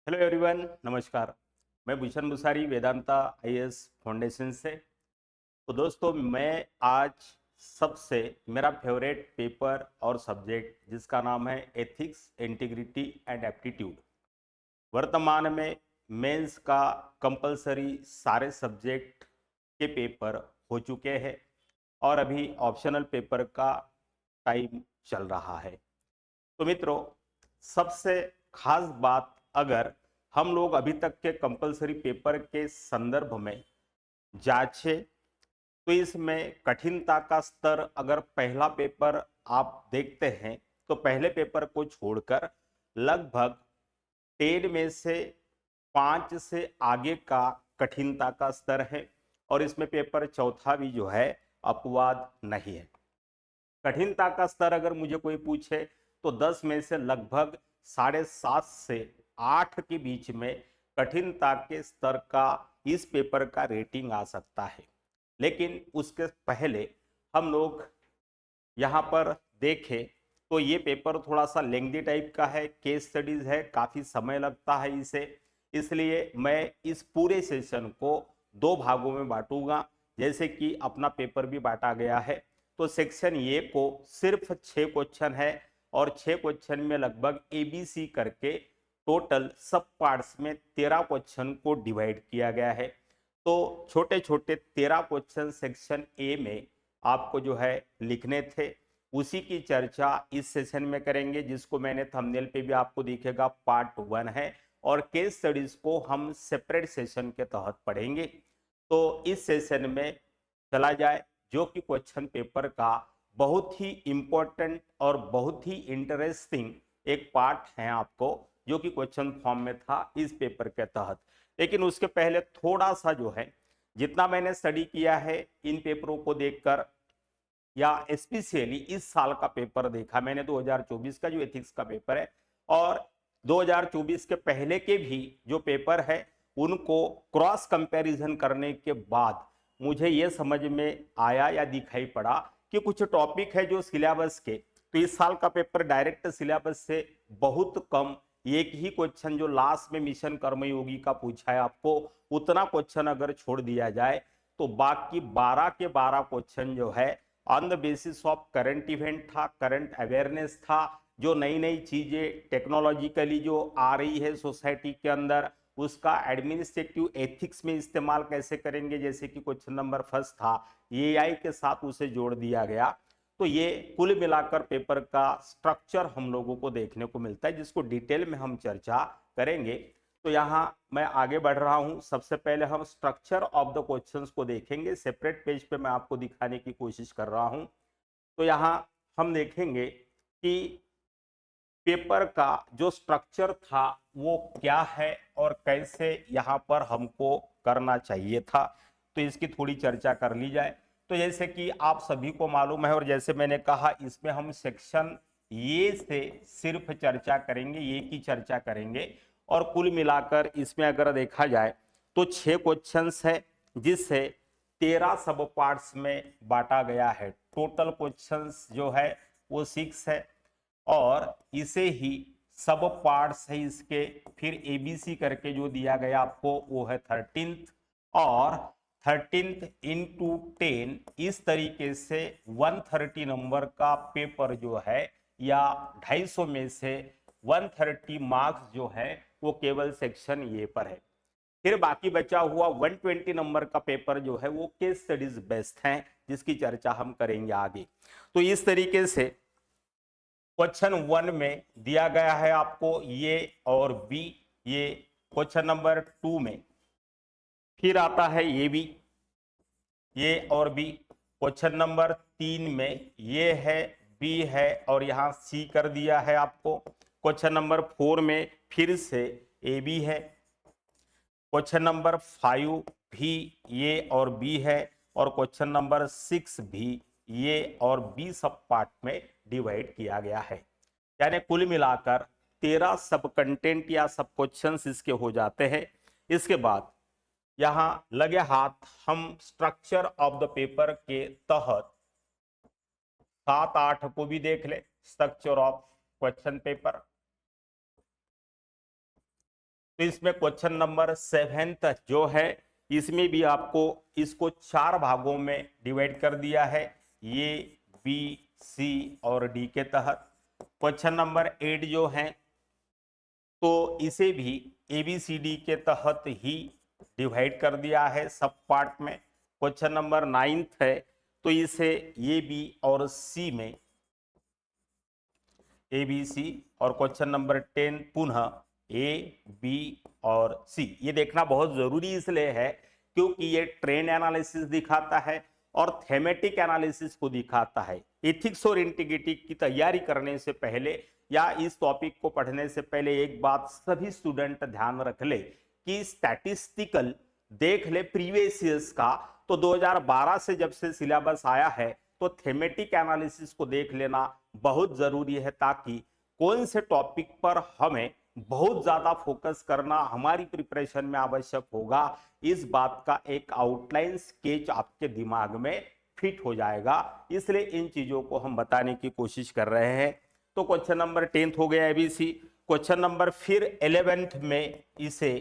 Hello everyone, नमस्कार। मैं भूषण भूसारी Vedanta IAS foundation से। तो दोस्तों, मैं आज सबसे मेरा फेवरेट पेपर और सब्जेक्ट जिसका नाम है एथिक्स, इंटीग्रिटी एंड एप्टीट्यूड। वर्तमान में मेंस का कंपलसरी सारे सब्जेक्ट के पेपर हो चुके हैं और अभी ऑप्शनल पेपर का टाइम चल रहा है। तो मित्रों, सबसे खास बात, अगर हम लोग अभी तक के कंपलसरी पेपर के संदर्भ में जांचे तो इसमें कठिनता का स्तर, अगर पहला पेपर आप देखते हैं तो पहले पेपर को छोड़कर लगभग 10 में से 5 से आगे का कठिनता का स्तर है। और इसमें पेपर चौथा भी जो है अपवाद नहीं है। कठिनता का स्तर अगर मुझे कोई पूछे तो 10 में से लगभग 7.5 से 8 के बीच में कठिनता के स्तर का इस पेपर का रेटिंग आ सकता है। लेकिन उसके पहले हम लोग यहाँ पर देखें तो ये पेपर थोड़ा सा लेंथी टाइप का है, केस स्टडीज है, काफ़ी समय लगता है इसे। इसलिए मैं इस पूरे सेशन को 2 भागों में बांटूंगा, जैसे कि अपना पेपर भी बांटा गया है। तो सेक्शन ए को सिर्फ 6 क्वेश्चन है और 6 क्वेश्चन में लगभग एबीसी करके टोटल सब पार्ट्स में 13 क्वेश्चन को डिवाइड किया गया है। तो छोटे छोटे 13 क्वेश्चन सेक्शन ए में आपको जो है लिखने थे, उसी की चर्चा इस सेशन में करेंगे, जिसको मैंने थंबनेल पे भी आपको दिखेगा पार्ट 1 है। और केस स्टडीज को हम सेपरेट सेशन के तहत पढ़ेंगे। तो इस सेशन में चला जाए, जो कि क्वेश्चन पेपर का बहुत ही इंपॉर्टेंट और बहुत ही इंटरेस्टिंग एक पार्ट है आपको, जो कि क्वेश्चन फॉर्म में था इस पेपर के तहत। लेकिन उसके पहले थोड़ा सा जो है, जितना मैंने स्टडी किया है इन पेपरों को देखकर, या स्पेशली इस साल का पेपर देखा मैंने 2024 का जो एथिक्स का पेपर है, और 2024 के पहले के भी जो पेपर है उनको क्रॉस कंपैरिजन करने के बाद मुझे ये समझ में आया या दिखाई पड़ा कि कुछ टॉपिक है जो सिलेबस के, तो इस साल का पेपर डायरेक्ट सिलेबस से बहुत कम, एक ही क्वेश्चन जो लास्ट में मिशन कर्मयोगी का पूछा है आपको, उतना क्वेश्चन अगर छोड़ दिया जाए तो बाकी 12 के 12 क्वेश्चन जो है on the basis of current event था, करंट अवेयरनेस था। जो नई नई चीजें टेक्नोलॉजिकली जो आ रही है सोसाइटी के अंदर, उसका एडमिनिस्ट्रेटिव एथिक्स में इस्तेमाल कैसे करेंगे, जैसे कि क्वेश्चन नंबर फर्स्ट था, एआई के साथ उसे जोड़ दिया गया। तो ये कुल मिलाकर पेपर का स्ट्रक्चर हम लोगों को देखने को मिलता है, जिसको डिटेल में हम चर्चा करेंगे। तो यहाँ मैं आगे बढ़ रहा हूं। सबसे पहले हम स्ट्रक्चर ऑफ द क्वेश्चंस को देखेंगे, सेपरेट पेज पे मैं आपको दिखाने की कोशिश कर रहा हूं। तो यहाँ हम देखेंगे कि पेपर का जो स्ट्रक्चर था वो क्या है और कैसे यहाँ पर हमको करना चाहिए था, तो इसकी थोड़ी चर्चा कर ली जाए। तो जैसे कि आप सभी को मालूम है, और जैसे मैंने कहा, इसमें हम सेक्शन ये से सिर्फ चर्चा करेंगे, ये की चर्चा करेंगे। और कुल मिलाकर इसमें अगर देखा जाए तो 6 क्वेश्चंस है, जिससे 13 सब पार्ट्स में बांटा गया है। टोटल क्वेश्चंस जो है वो 6 है, और इसे ही सब पार्ट्स है इसके, फिर एबीसी करके जो दिया गया आपको वो है 13th, और 13th इंटू 10, इस तरीके से 130 नंबर का पेपर जो है, या 250 में से 130 मार्क्स जो है वो केवल सेक्शन ये पर है। फिर बाकी बचा हुआ 120 नंबर का पेपर जो है वो केस स्टडीज बेस्ड है, जिसकी चर्चा हम करेंगे आगे। तो इस तरीके से क्वेश्चन 1 में दिया गया है आपको ये और बी, ये क्वेश्चन नंबर 2 में फिर आता है ये भी, ये और बी। क्वेश्चन नंबर 3 में ये है, बी है, और यहाँ सी कर दिया है आपको। क्वेश्चन नंबर 4 में फिर से ए बी है। क्वेश्चन नंबर 5 भी ये और बी है, और क्वेश्चन नंबर 6 भी ये और बी सब पार्ट में डिवाइड किया गया है। यानी कुल मिलाकर 13 सब कंटेंट या सब क्वेश्चंस इसके हो जाते हैं। इसके बाद यहां लगे हाथ हम स्ट्रक्चर ऑफ द पेपर के तहत 7-8 को भी देख ले। स्ट्रक्चर ऑफ क्वेश्चन पेपर, तो इसमें क्वेश्चन नंबर 7 जो है, इसमें भी आपको इसको 4 भागों में डिवाइड कर दिया है, ए बी सी और डी के तहत। क्वेश्चन नंबर 8 जो है, तो इसे भी ए बी सी डी के तहत ही डिवाइड कर दिया है सब पार्ट में। क्वेश्चन नंबर 9 है, तो इसे ए बी और सी में, ए बी सी, और क्वेश्चन नंबर 10 पुनः ए बी और सी। ये देखना बहुत जरूरी इसलिए है क्योंकि ये ट्रेंड एनालिसिस दिखाता है और थेमेटिक एनालिसिस को दिखाता है। एथिक्स और इंटीग्रिटी की तैयारी करने से पहले या इस टॉपिक को पढ़ने से पहले एक बात सभी स्टूडेंट ध्यान रख ले कि स्टैटिस्टिकल देख ले प्रीवियस ईयर्स का। तो 2012 से जब से सिलेबस आया है तो थेमेटिक एनालिसिस को देख लेना बहुत जरूरी है, ताकि कौन से टॉपिक पर हमें बहुत ज्यादा फोकस करना हमारी प्रिपरेशन में आवश्यक होगा, इस बात का एक आउटलाइन स्केच आपके दिमाग में फिट हो जाएगा। इसलिए इन चीजों को हम बताने की कोशिश कर रहे हैं। तो क्वेश्चन नंबर 10 हो गया एबीसी। क्वेश्चन नंबर फिर 11th में इसे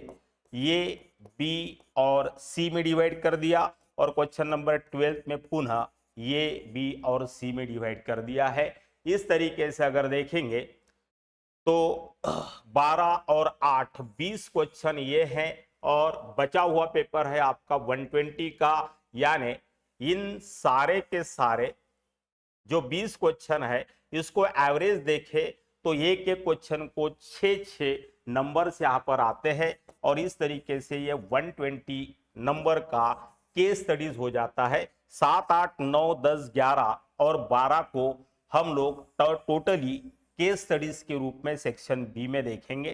ए बी और सी में डिवाइड कर दिया, और क्वेश्चन नंबर 12th में पुनः ए बी और सी में डिवाइड कर दिया है। इस तरीके से अगर देखेंगे तो 12 और 8 20 क्वेश्चन ये हैं, और बचा हुआ पेपर है आपका 120 का। यानी इन सारे के सारे जो 20 क्वेश्चन है, इसको एवरेज देखे तो एक एक क्वेश्चन को 6-6 नंबर से यहां पर आते हैं, और इस तरीके से ये 120 नंबर का केस स्टडीज हो जाता है। 7, 8, 9, 10, 11 और 12 को हम लोग टोटली केस स्टडीज के रूप में सेक्शन बी में देखेंगे।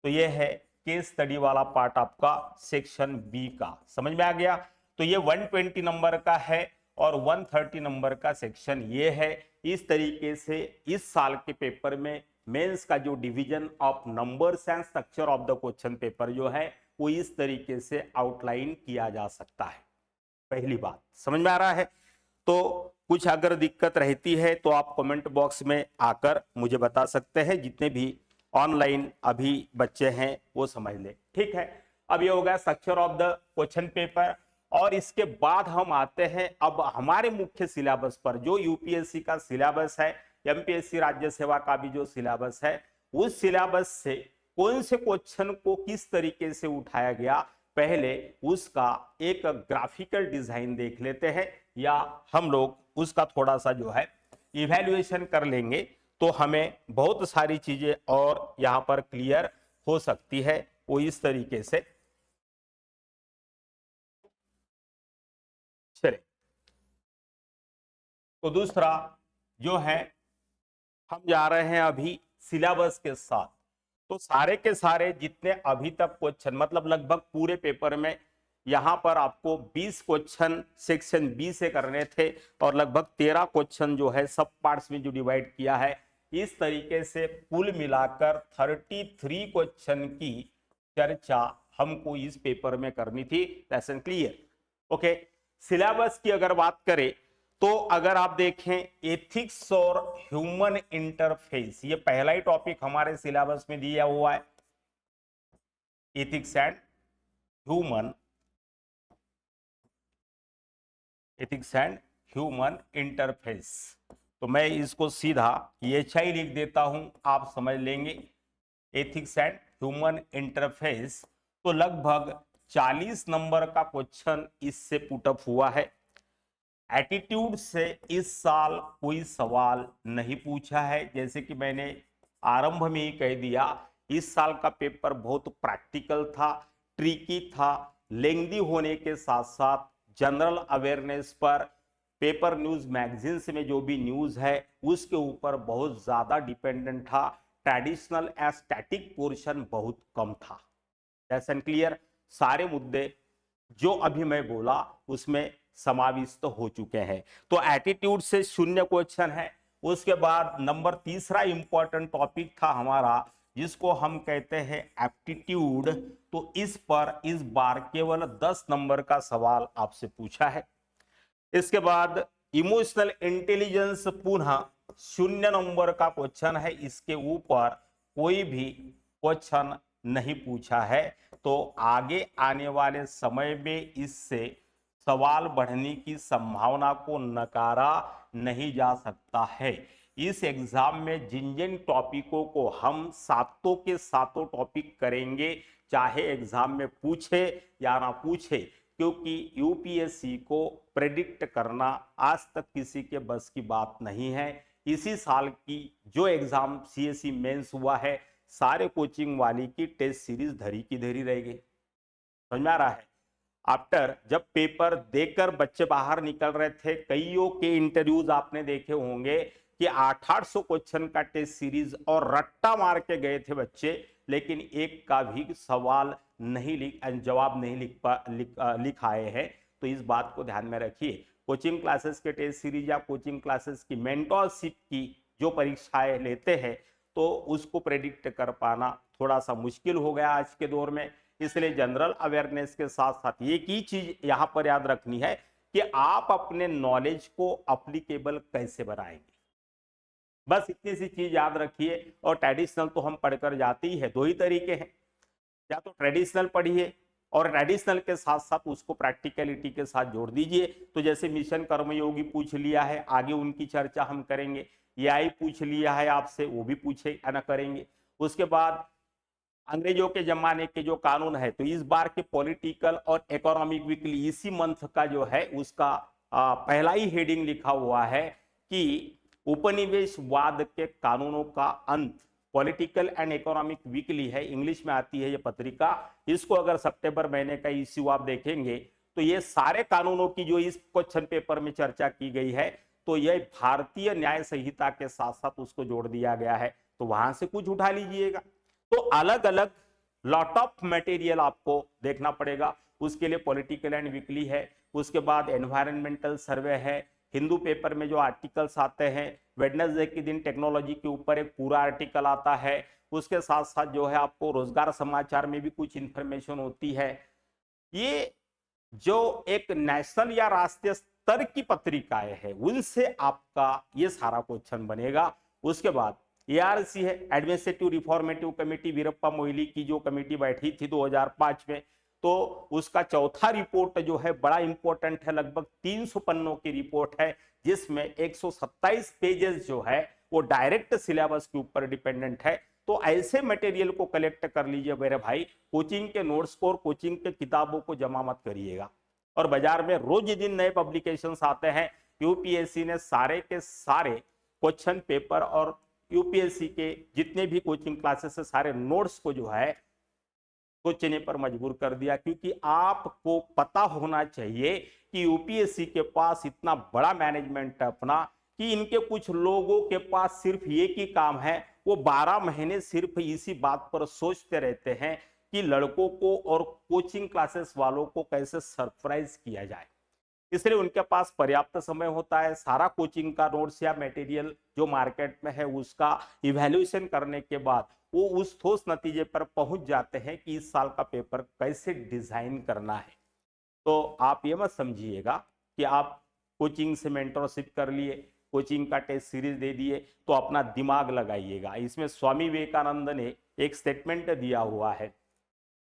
तो ये है केस स्टडी वाला पार्ट आपका सेक्शन बी का, समझ में आ गया। तो ये 120 नंबर का है और 130 नंबर का सेक्शन ये है। इस तरीके से इस साल के पेपर में मेंस का जो division of numbers and structure of the question paper जो है वो इस तरीके से आउटलाइन किया जा सकता है। पहली बात समझ में आ रहा है। तो कुछ अगर दिक्कत रहती है तो आप कमेंट बॉक्स में आकर मुझे बता सकते हैं। जितने भी ऑनलाइन अभी बच्चे हैं वो समझ ले, ठीक है। अब ये हो गया structure of the question paper, और इसके बाद हम आते हैं अब हमारे मुख्य सिलेबस पर। जो यूपीएससी का सिलेबस है, एमपीएससी राज्य सेवा का भी जो सिलेबस है, उस सिलेबस से कौन से क्वेश्चन को किस तरीके से उठाया गया, पहले उसका एक ग्राफिकल डिजाइन देख लेते हैं, या हम लोग उसका थोड़ा सा जो है इवैल्यूएशन कर लेंगे, तो हमें बहुत सारी चीजें और यहां पर क्लियर हो सकती है। वो इस तरीके से चले। तो दूसरा जो है, हम जा रहे हैं अभी सिलेबस के साथ। तो सारे के सारे जितने अभी तक क्वेश्चन, मतलब लगभग पूरे पेपर में यहां पर आपको 20 क्वेश्चन सेक्शन बी से करने थे, और लगभग 13 क्वेश्चन जो है सब पार्ट्स में जो डिवाइड किया है। इस तरीके से कुल मिलाकर 33 क्वेश्चन की चर्चा हमको इस पेपर में करनी थी। Lesson clear, okay. सिलेबस की अगर बात करें तो अगर आप देखें एथिक्स और ह्यूमन इंटरफेस, ये पहला ही टॉपिक हमारे सिलेबस में दिया हुआ है, एथिक्स एंड ह्यूमन इंटरफेस। तो मैं इसको सीधा HI लिख देता हूं, आप समझ लेंगे। एथिक्स एंड ह्यूमन इंटरफेस, तो लगभग 40 नंबर का क्वेश्चन इससे पुटअप हुआ है। एटीट्यूड से इस साल कोई सवाल नहीं पूछा है, जैसे कि मैंने आरंभ में ही कह दिया, इस साल का पेपर बहुत प्रैक्टिकल था, ट्रिकी था, लेंदी होने के साथ साथ जनरल अवेयरनेस पर, पेपर न्यूज मैगजीन्स में जो भी न्यूज है उसके ऊपर बहुत ज्यादा डिपेंडेंट था। ट्रेडिशनल या स्टैटिक पोर्शन बहुत कम था। लेसन क्लियर, सारे मुद्दे जो अभी मैं बोला उसमें समाविष्ट तो हो चुके हैं। तो एटीट्यूड से 0 क्वेश्चन है। उसके बाद नंबर तीसरा इंपॉर्टेंट टॉपिक था हमारा, जिसको हम कहते हैं एप्टीट्यूड। तो इस पर इस बार केवल 10 नंबर का सवाल आपसे पूछा है। इसके बाद इमोशनल इंटेलिजेंस पुनः 0 नंबर का क्वेश्चन है, इसके ऊपर कोई भी क्वेश्चन नहीं पूछा है, तो आगे आने वाले समय में इससे सवाल बढ़ने की संभावना को नकारा नहीं जा सकता है। इस एग्जाम में जिन जिन टॉपिकों को हम सातों के सातों टॉपिक करेंगे, चाहे एग्जाम में पूछे या ना पूछे, क्योंकि यूपीएससी को प्रेडिक्ट करना आज तक किसी के बस की बात नहीं है। इसी साल की जो एग्जाम सीएससी मेंस हुआ है, सारे कोचिंग वाली की टेस्ट सीरीज धरी की धरी रह गई। समझ में आ रहा है? आफ्टर जब पेपर देकर बच्चे बाहर निकल रहे थे, कईयों के इंटरव्यूज आपने देखे होंगे कि 800 क्वेश्चन का टेस्ट सीरीज और रट्टा मार के गए थे बच्चे, लेकिन एक का भी सवाल नहीं जवाब नहीं लिख आए हैं। तो इस बात को ध्यान में रखिए। कोचिंग क्लासेस के टेस्ट सीरीज या कोचिंग क्लासेस की मेंटरशिप की जो परीक्षाएं लेते हैं, तो उसको प्रेडिक्ट कर पाना थोड़ा सा मुश्किल हो गया आज के दौर में। इसलिए जनरल अवेयरनेस के साथ साथ एक ही चीज यहां पर याद रखनी है कि आप अपने नॉलेज को अप्लीकेबल कैसे बनाएंगे, बस इतनी सी चीज याद रखिए। और ट्रेडिशनल तो हम पढ़कर जाते ही है, दो ही तरीके हैं, या तो ट्रेडिशनल पढ़िए और ट्रेडिशनल के साथ साथ उसको प्रैक्टिकलिटी के साथ जोड़ दीजिए। तो जैसे मिशन कर्मयोगी पूछ लिया है, आगे उनकी चर्चा हम करेंगे। एआई पूछ लिया है आपसे, वो भी पूछे ना करेंगे। उसके बाद अंग्रेजों के जमाने के जो कानून है, तो इस बार के पॉलिटिकल और इकोनॉमिक वीकली इसी मंथ का जो है उसका पहला ही हेडिंग लिखा हुआ है कि उपनिवेशवाद के कानूनों का अंत। पॉलिटिकल एंड इकोनॉमिक वीकली है, इंग्लिश में आती है ये पत्रिका। इसको अगर सितंबर महीने का इश्यू आप देखेंगे, तो ये सारे कानूनों की जो इस क्वेश्चन पेपर में चर्चा की गई है, तो यह भारतीय न्याय संहिता के साथ साथ उसको जोड़ दिया गया है। तो वहां से कुछ उठा लीजिएगा। तो अलग अलग लॉट ऑफ मटेरियल आपको देखना पड़ेगा। उसके लिए पॉलिटिकल एंड वीकली है, उसके बाद एनवायरमेंटल सर्वे है, हिंदू पेपर में जो आर्टिकल्स आते हैं, वेडनेसडे के दिन टेक्नोलॉजी के ऊपर एक पूरा आर्टिकल आता है। उसके साथ साथ जो है आपको रोजगार समाचार में भी कुछ इंफॉर्मेशन होती है। ये जो एक नेशनल या राष्ट्रीय स्तर की पत्रिकाएं हैं, उनसे आपका ये सारा क्वेश्चन बनेगा। उसके बाद एआरसी है, administrative reformative committee, Veerappa Moily की जो कमेटी बैठी थी 2005 में, तो उसका चौथा रिपोर्ट जो है बड़ा इंपॉर्टेंट है, लगभग 300 पन्नों की रिपोर्ट है, जिसमें 127 पेजेस जो है वो डायरेक्ट सिलेबस के ऊपर डिपेंडेंट है। तो ऐसे मटेरियल को कलेक्ट कर लीजिए मेरे भाई। कोचिंग के नोट्स को और कोचिंग के किताबों को जमा मत करिएगा। और बाजार में रोज दिन नए पब्लिकेशंस आते हैं। यूपीएससी ने सारे के सारे क्वेश्चन पेपर और यूपीएससी के जितने भी कोचिंग क्लासेस है, सारे नोट्स को जो है सोचने पर मजबूर कर दिया, क्योंकि आपको पता होना चाहिए कि यूपीएससी के पास इतना बड़ा मैनेजमेंट है अपना, कि इनके कुछ लोगों के पास सिर्फ एक ही काम है, वो 12 महीने सिर्फ इसी बात पर सोचते रहते हैं कि लड़कों को और कोचिंग क्लासेस वालों को कैसे सरप्राइज किया जाए। इसलिए उनके पास पर्याप्त समय होता है, सारा कोचिंग का नोट्स या मटेरियल जो मार्केट में है उसका इवैल्यूएशन करने के बाद वो उस ठोस नतीजे पर पहुंच जाते हैं कि इस साल का पेपर कैसे डिजाइन करना है। तो आप ये मत समझिएगा कि आप कोचिंग से मेंटरशिप कर लिए, कोचिंग का टेस्ट सीरीज दे दिए तो अपना दिमाग लगाइएगा। इसमें स्वामी विवेकानंद ने एक स्टेटमेंट दिया हुआ है,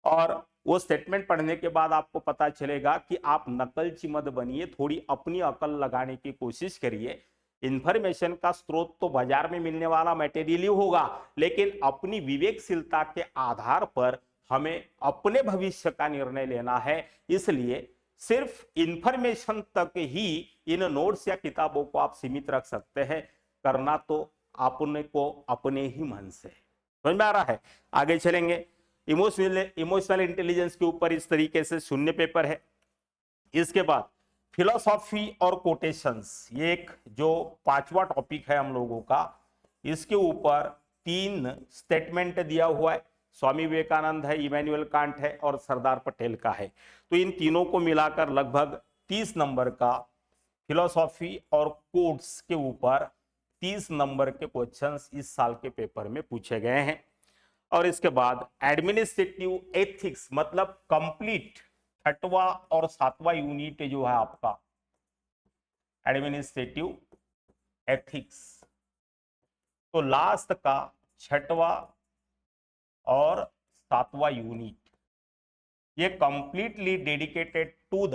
और वो स्टेटमेंट पढ़ने के बाद आपको पता चलेगा कि आप नकलची मत बनिए, थोड़ी अपनी अकल लगाने की कोशिश करिए। इंफॉर्मेशन का स्रोत तो बाजार में मिलने वाला मटेरियल ही होगा, लेकिन अपनी विवेकशीलता के आधार पर हमें अपने भविष्य का निर्णय लेना है। इसलिए सिर्फ इंफॉर्मेशन तक ही इन नोट्स या किताबों को आप सीमित रख सकते हैं। करना तो अपने को अपने ही मन से। समझ में आ रहा है? आगे चलेंगे। इमोशनल इंटेलिजेंस के ऊपर इस तरीके से शून्य पेपर है। इसके बाद फिलोसॉफी और कोटेशंस, ये एक जो पांचवा टॉपिक है हम लोगों का, इसके ऊपर 3 स्टेटमेंट दिया हुआ है। स्वामी विवेकानंद है, इमैनुअल कांट है और सरदार पटेल का है। तो इन तीनों को मिलाकर लगभग 30 नंबर का फिलोसॉफी और कोट्स के ऊपर 30 नंबर के क्वेश्चंस इस साल के पेपर में पूछे गए हैं। और इसके बाद एडमिनिस्ट्रेटिव एथिक्स, मतलब कंप्लीट 6वां और 7वां यूनिट जो है आपका एडमिनिस्ट्रेटिव एथिक्स, तो लास्ट का 6वां और 7वां यूनिट ये completely dedicated to the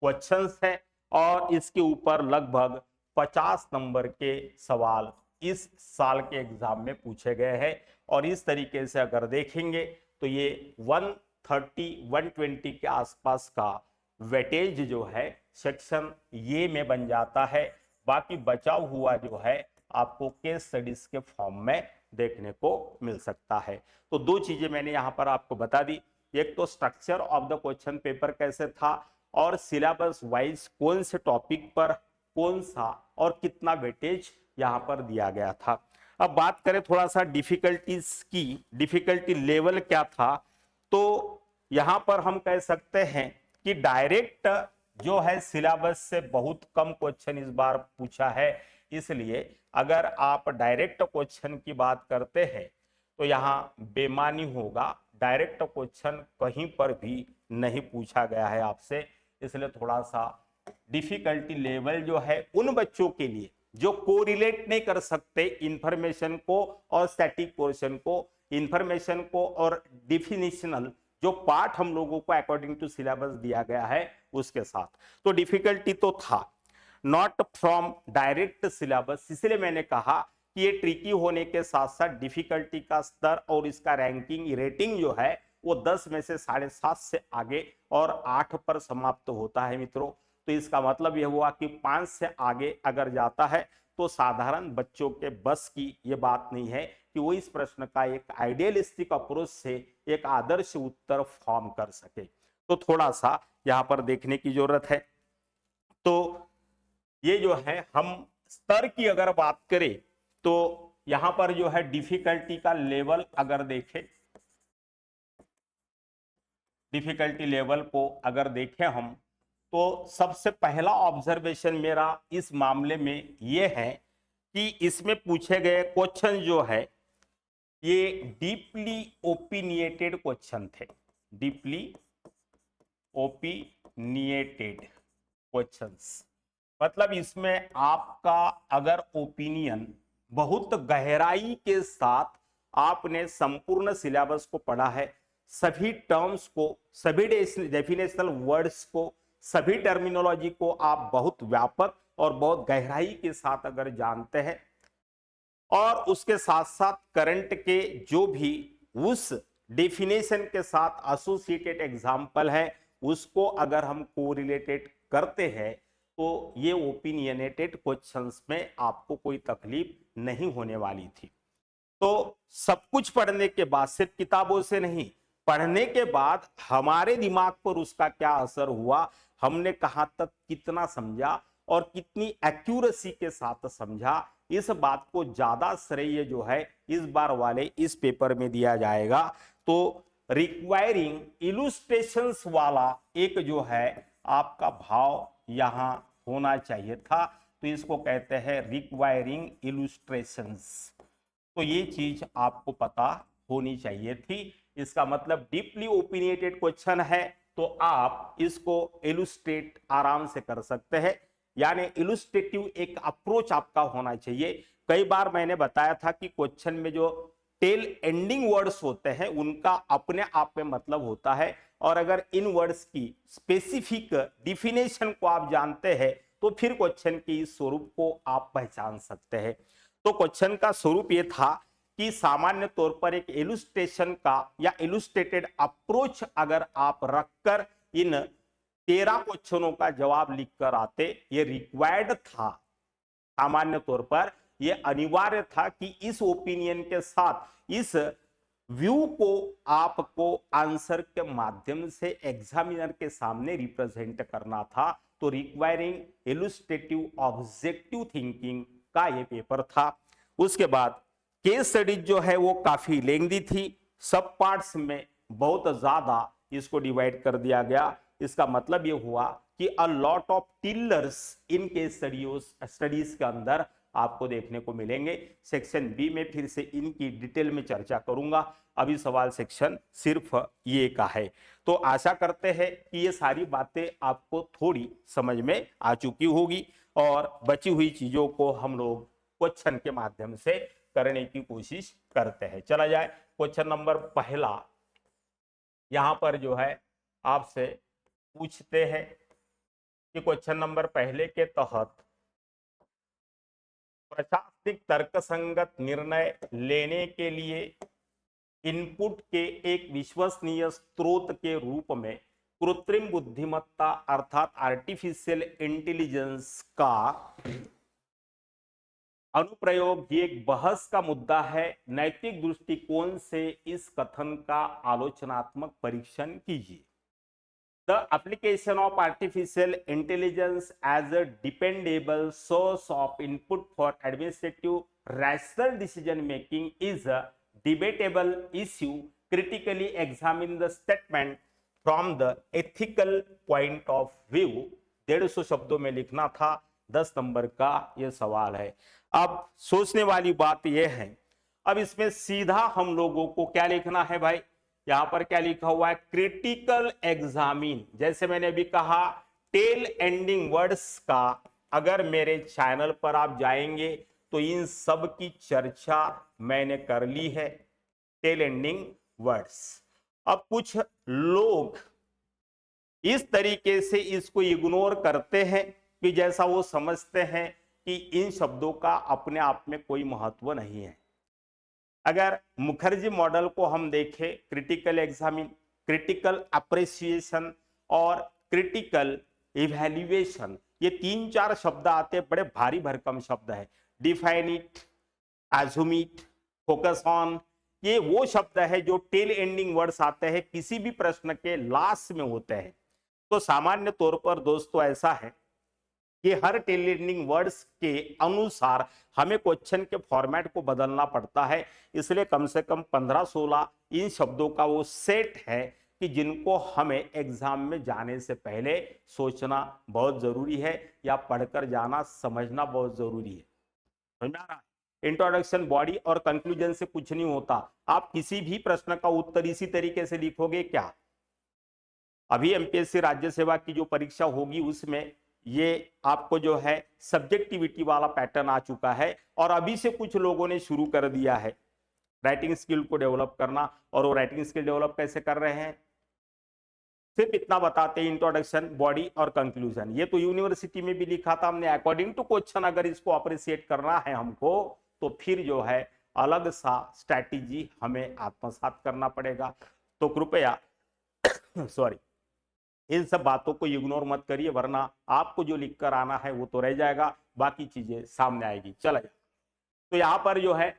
questions है और इसके ऊपर लगभग 50 नंबर के सवाल इस साल के एग्जाम में पूछे गए हैं। और इस तरीके से अगर देखेंगे तो ये 130-120 के आसपास का वेटेज जो है सेक्शन ये में बन जाता है। बाकी बचा हुआ जो है आपको केस स्टडीज के फॉर्म में देखने को मिल सकता है। तो दो चीजें मैंने यहां पर आपको बता दी, एक तो structure of the question paper कैसे था और सिलेबस वाइज कौन से टॉपिक पर कौन सा और कितना वेटेज यहां पर दिया गया था। अब बात करें थोड़ा सा डिफिकल्टीज की, डिफिकल्टी लेवल क्या था, तो यहां पर हम कह सकते हैं कि डायरेक्ट जो है सिलेबस से बहुत कम क्वेश्चन इस बार पूछा है। इसलिए अगर आप डायरेक्ट क्वेश्चन की बात करते हैं तो यहां बेमानी होगा, डायरेक्ट क्वेश्चन कहीं पर भी नहीं पूछा गया है आपसे। इसलिए थोड़ा सा डिफिकल्टी लेवल जो है उन बच्चों के लिए जो कोरिलेट नहीं कर सकते इंफॉर्मेशन को और स्टैटिक पोर्शन को, इंफॉर्मेशन को और डिफिनिशनल जो पार्ट हम लोगों को अकॉर्डिंग टू सिलेबस दिया गया है उसके साथ। तो डिफिकल्टी तो था, नॉट फ्रॉम डायरेक्ट सिलेबस। इसलिए मैंने कहा कि ये ट्रिकी होने के साथ साथ डिफिकल्टी का स्तर और इसका रैंकिंग रेटिंग जो है वो 10 में से 7.5 से आगे और 8 पर समाप्त होता है मित्रों। तो इसका मतलब यह हुआ कि 5 से आगे अगर जाता है तो साधारण बच्चों के बस की ये बात नहीं है कि वो इस प्रश्न का एक आइडियलिस्टिक अप्रोच से एक आदर्श उत्तर फॉर्म कर सके। तो थोड़ा सा यहां पर देखने की जरूरत है। तो ये जो है हम स्तर की अगर बात करें तो यहां पर जो है डिफिकल्टी का लेवल अगर देखें, डिफिकल्टी लेवल को अगर देखें हम तो सबसे पहला ऑब्जर्वेशन मेरा इस मामले में यह है कि इसमें पूछे गए क्वेश्चन जो है ये डीपली ओपिनिएटेड क्वेश्चन थे, डीपली ओपिनिएटेड क्वेश्चंस। मतलब इसमें आपका अगर ओपिनियन बहुत गहराई के साथ आपने संपूर्ण सिलेबस को पढ़ा है, सभी टर्म्स को, सभी डेफिनेशनल वर्ड्स को, सभी टर्मिनोलॉजी को आप बहुत व्यापक और बहुत गहराई के साथ अगर जानते हैं और उसके साथ साथ करंट के जो भी उस डेफिनेशन के साथ एसोसिएटेड एग्जाम्पल है उसको अगर हम कोरिलेटेड करते हैं तो ये ओपिनियनेटेड क्वेश्चंस में आपको कोई तकलीफ नहीं होने वाली थी। तो सब कुछ पढ़ने के बाद, सिर्फ किताबों से नहीं, पढ़ने के बाद हमारे दिमाग पर उसका क्या असर हुआ, हमने कहां तक कितना समझा और कितनी एक्यूरेसी के साथ समझा, इस बात को ज्यादा श्रेय जो है इस बार वाले इस पेपर में दिया जाएगा। तो रिक्वायरिंग इलुस्ट्रेशंस वाला एक जो है आपका भाव यहां होना चाहिए था, तो इसको कहते हैं रिक्वायरिंग इलुस्ट्रेशंस। तो ये चीज आपको पता होनी चाहिए थी। इसका मतलब डीपली ओपिनिएटेड क्वेश्चन है तो आप इसको इलुस्ट्रेट आराम से कर सकते हैं, यानी इलुस्ट्रेटिव एक अप्रोच आपका होना चाहिए। कई बार मैंने बताया था कि क्वेश्चन में जो टेल एंडिंग वर्ड्स होते हैं उनका अपने आप में मतलब होता है, और अगर इन वर्ड्स की स्पेसिफिक डिफिनेशन को आप जानते हैं तो फिर क्वेश्चन के इस स्वरूप को आप पहचान सकते हैं। तो क्वेश्चन का स्वरूप ये था कि सामान्य तौर पर एक इलुस्ट्रेशन का या इलुस्ट्रेटेड अप्रोच अगर आप रखकर इन 13 क्वेश्चनों का जवाब लिखकर आते, ये रिक्वायर्ड था। सामान्य तौर पर यह अनिवार्य था कि इस ओपिनियन के साथ इस व्यू को आपको आंसर के माध्यम से एग्जामिनर के सामने रिप्रेजेंट करना था। तो रिक्वायरिंग इलुस्ट्रेटिव ऑब्जेक्टिव थिंकिंग का ये पेपर था। उसके बाद केस स्टडीज जो है वो काफी लेंथी थी, सब पार्ट्स में बहुत ज्यादा इसको डिवाइड कर दिया गया। इसका मतलब ये हुआ कि a lot of tillers in case studies के अंदर आपको देखने को मिलेंगे। सेक्शन बी में फिर से इनकी डिटेल में चर्चा करूंगा, अभी सवाल सेक्शन सिर्फ ये का है। तो आशा करते हैं कि ये सारी बातें आपको थोड़ी समझ में आ चुकी होगी और बची हुई चीजों को हम लोग क्वेश्चन के माध्यम से करने की कोशिश करते हैं। चला जाए क्वेश्चन नंबर पहला, यहां पर जो है आपसे पूछते हैं कि क्वेश्चन नंबर पहले के तहत प्रशासनिक तर्कसंगत निर्णय लेने के लिए इनपुट के एक विश्वसनीय स्रोत के रूप में कृत्रिम बुद्धिमत्ता अर्थात आर्टिफिशियल इंटेलिजेंस का अनुप्रयोग ये एक बहस का मुद्दा है। नैतिक दृष्टिकोण से इस कथन का आलोचनात्मक परीक्षण कीजिए। The application of artificial intelligence as a dependable source of input for administrative rational decision making is a debatable issue. Critically examine the statement from the ethical point of view। 150 शब्दों में लिखना था, 10 नंबर का यह सवाल है। अब सोचने वाली बात यह है, अब इसमें सीधा हम लोगों को क्या लिखना है भाई, यहां पर क्या लिखा हुआ है, क्रिटिकल एग्जामिन। जैसे मैंने अभी कहा टेल एंडिंग वर्ड्स का, अगर मेरे चैनल पर आप जाएंगे तो इन सब की चर्चा मैंने कर ली है, टेल एंडिंग वर्ड्स। अब कुछ लोग इस तरीके से इसको इग्नोर करते हैं कि जैसा वो समझते हैं कि इन शब्दों का अपने आप में कोई महत्व नहीं है। अगर मुखर्जी मॉडल को हम देखें, क्रिटिकल एग्जामिन, क्रिटिकल अप्रिसिएशन और क्रिटिकल इवैल्यूएशन, ये 3-4 शब्द आते हैं, बड़े भारी भरकम शब्द है। Define it, assume it, focus on, ये वो शब्द है जो टेल एंडिंग वर्ड्स आते हैं, किसी भी प्रश्न के लास्ट में होते हैं। तो सामान्य तौर पर दोस्तों ऐसा है कि हर टेल एंडिंग वर्ड्स के अनुसार हमें क्वेश्चन के फॉर्मेट को बदलना पड़ता है। इसलिए कम से कम 15-16 इन शब्दों का वो सेट है कि जिनको हमें एग्जाम में जाने से पहले सोचना बहुत जरूरी है या पढ़कर जाना, समझना बहुत जरूरी है। समझ में आ रहा है? इंट्रोडक्शन, बॉडी और कंक्लूजन से कुछ नहीं होता। आप किसी भी प्रश्न का उत्तर इसी तरीके से लिखोगे क्या? अभी एमपीएससी राज्य सेवा की जो परीक्षा होगी उसमें ये आपको जो है सब्जेक्टिविटी वाला पैटर्न आ चुका है, और अभी से कुछ लोगों ने शुरू कर दिया है राइटिंग स्किल को डेवलप करना। और वो राइटिंग स्किल डेवलप कैसे कर रहे हैं, सिर्फ इतना बताते हैं, इंट्रोडक्शन, बॉडी और कंक्लूजन। ये तो यूनिवर्सिटी में भी लिखा था हमने, अकॉर्डिंग टू क्वेश्चन अगर इसको अप्रिशिएट करना है हमको, तो फिर जो है अलग सा स्ट्रैटेजी हमें आत्मसात करना पड़ेगा। तो कृपया सॉरी, इन सब बातों को इग्नोर मत करिए, वरना आपको जो लिख कर आना है वो तो रह जाएगा, बाकी चीजें सामने आएगी। चला जाए, तो यहां पर जो है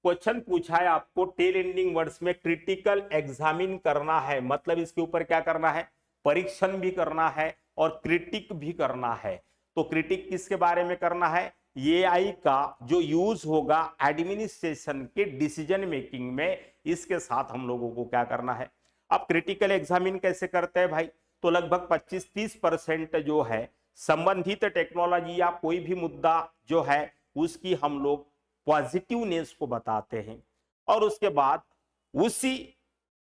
क्वेश्चन पूछा है आपको टेल एंडिंग वर्ड्स में क्रिटिकल एग्जामिन करना है, मतलब इसके ऊपर क्या करना है, परीक्षण भी करना है और क्रिटिक भी करना है। तो क्रिटिक किसके बारे में करना है, एआई का जो यूज होगा एडमिनिस्ट्रेशन के डिसीजन मेकिंग में, इसके साथ हम लोगों को क्या करना है। अब क्रिटिकल एग्जामिन कैसे करते हैं भाई, तो लगभग 25-30% जो है संबंधित टेक्नोलॉजी या कोई भी मुद्दा जो है उसकी हम लोग पॉजिटिवनेस को बताते हैं, और उसके बाद उसी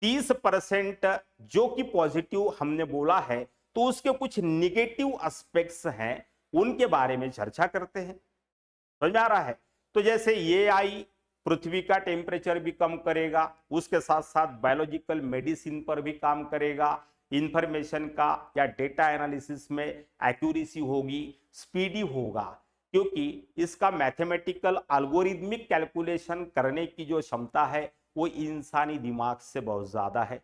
30% जो कि पॉजिटिव हमने बोला है, तो उसके कुछ निगेटिव एस्पेक्ट्स हैं, उनके बारे में चर्चा करते हैं। समझ में आ रहा है? तो जैसे एआई पृथ्वी का टेम्परेचर भी कम करेगा, उसके साथ साथ बायोलॉजिकल मेडिसिन पर भी काम करेगा, इंफॉर्मेशन का या डेटा एनालिसिस में एक्यूरेसी होगी, स्पीडी होगा, क्योंकि इसका मैथमेटिकल एल्गोरिथमिक कैलकुलेशन करने की जो क्षमता है वो इंसानी दिमाग से बहुत ज्यादा है।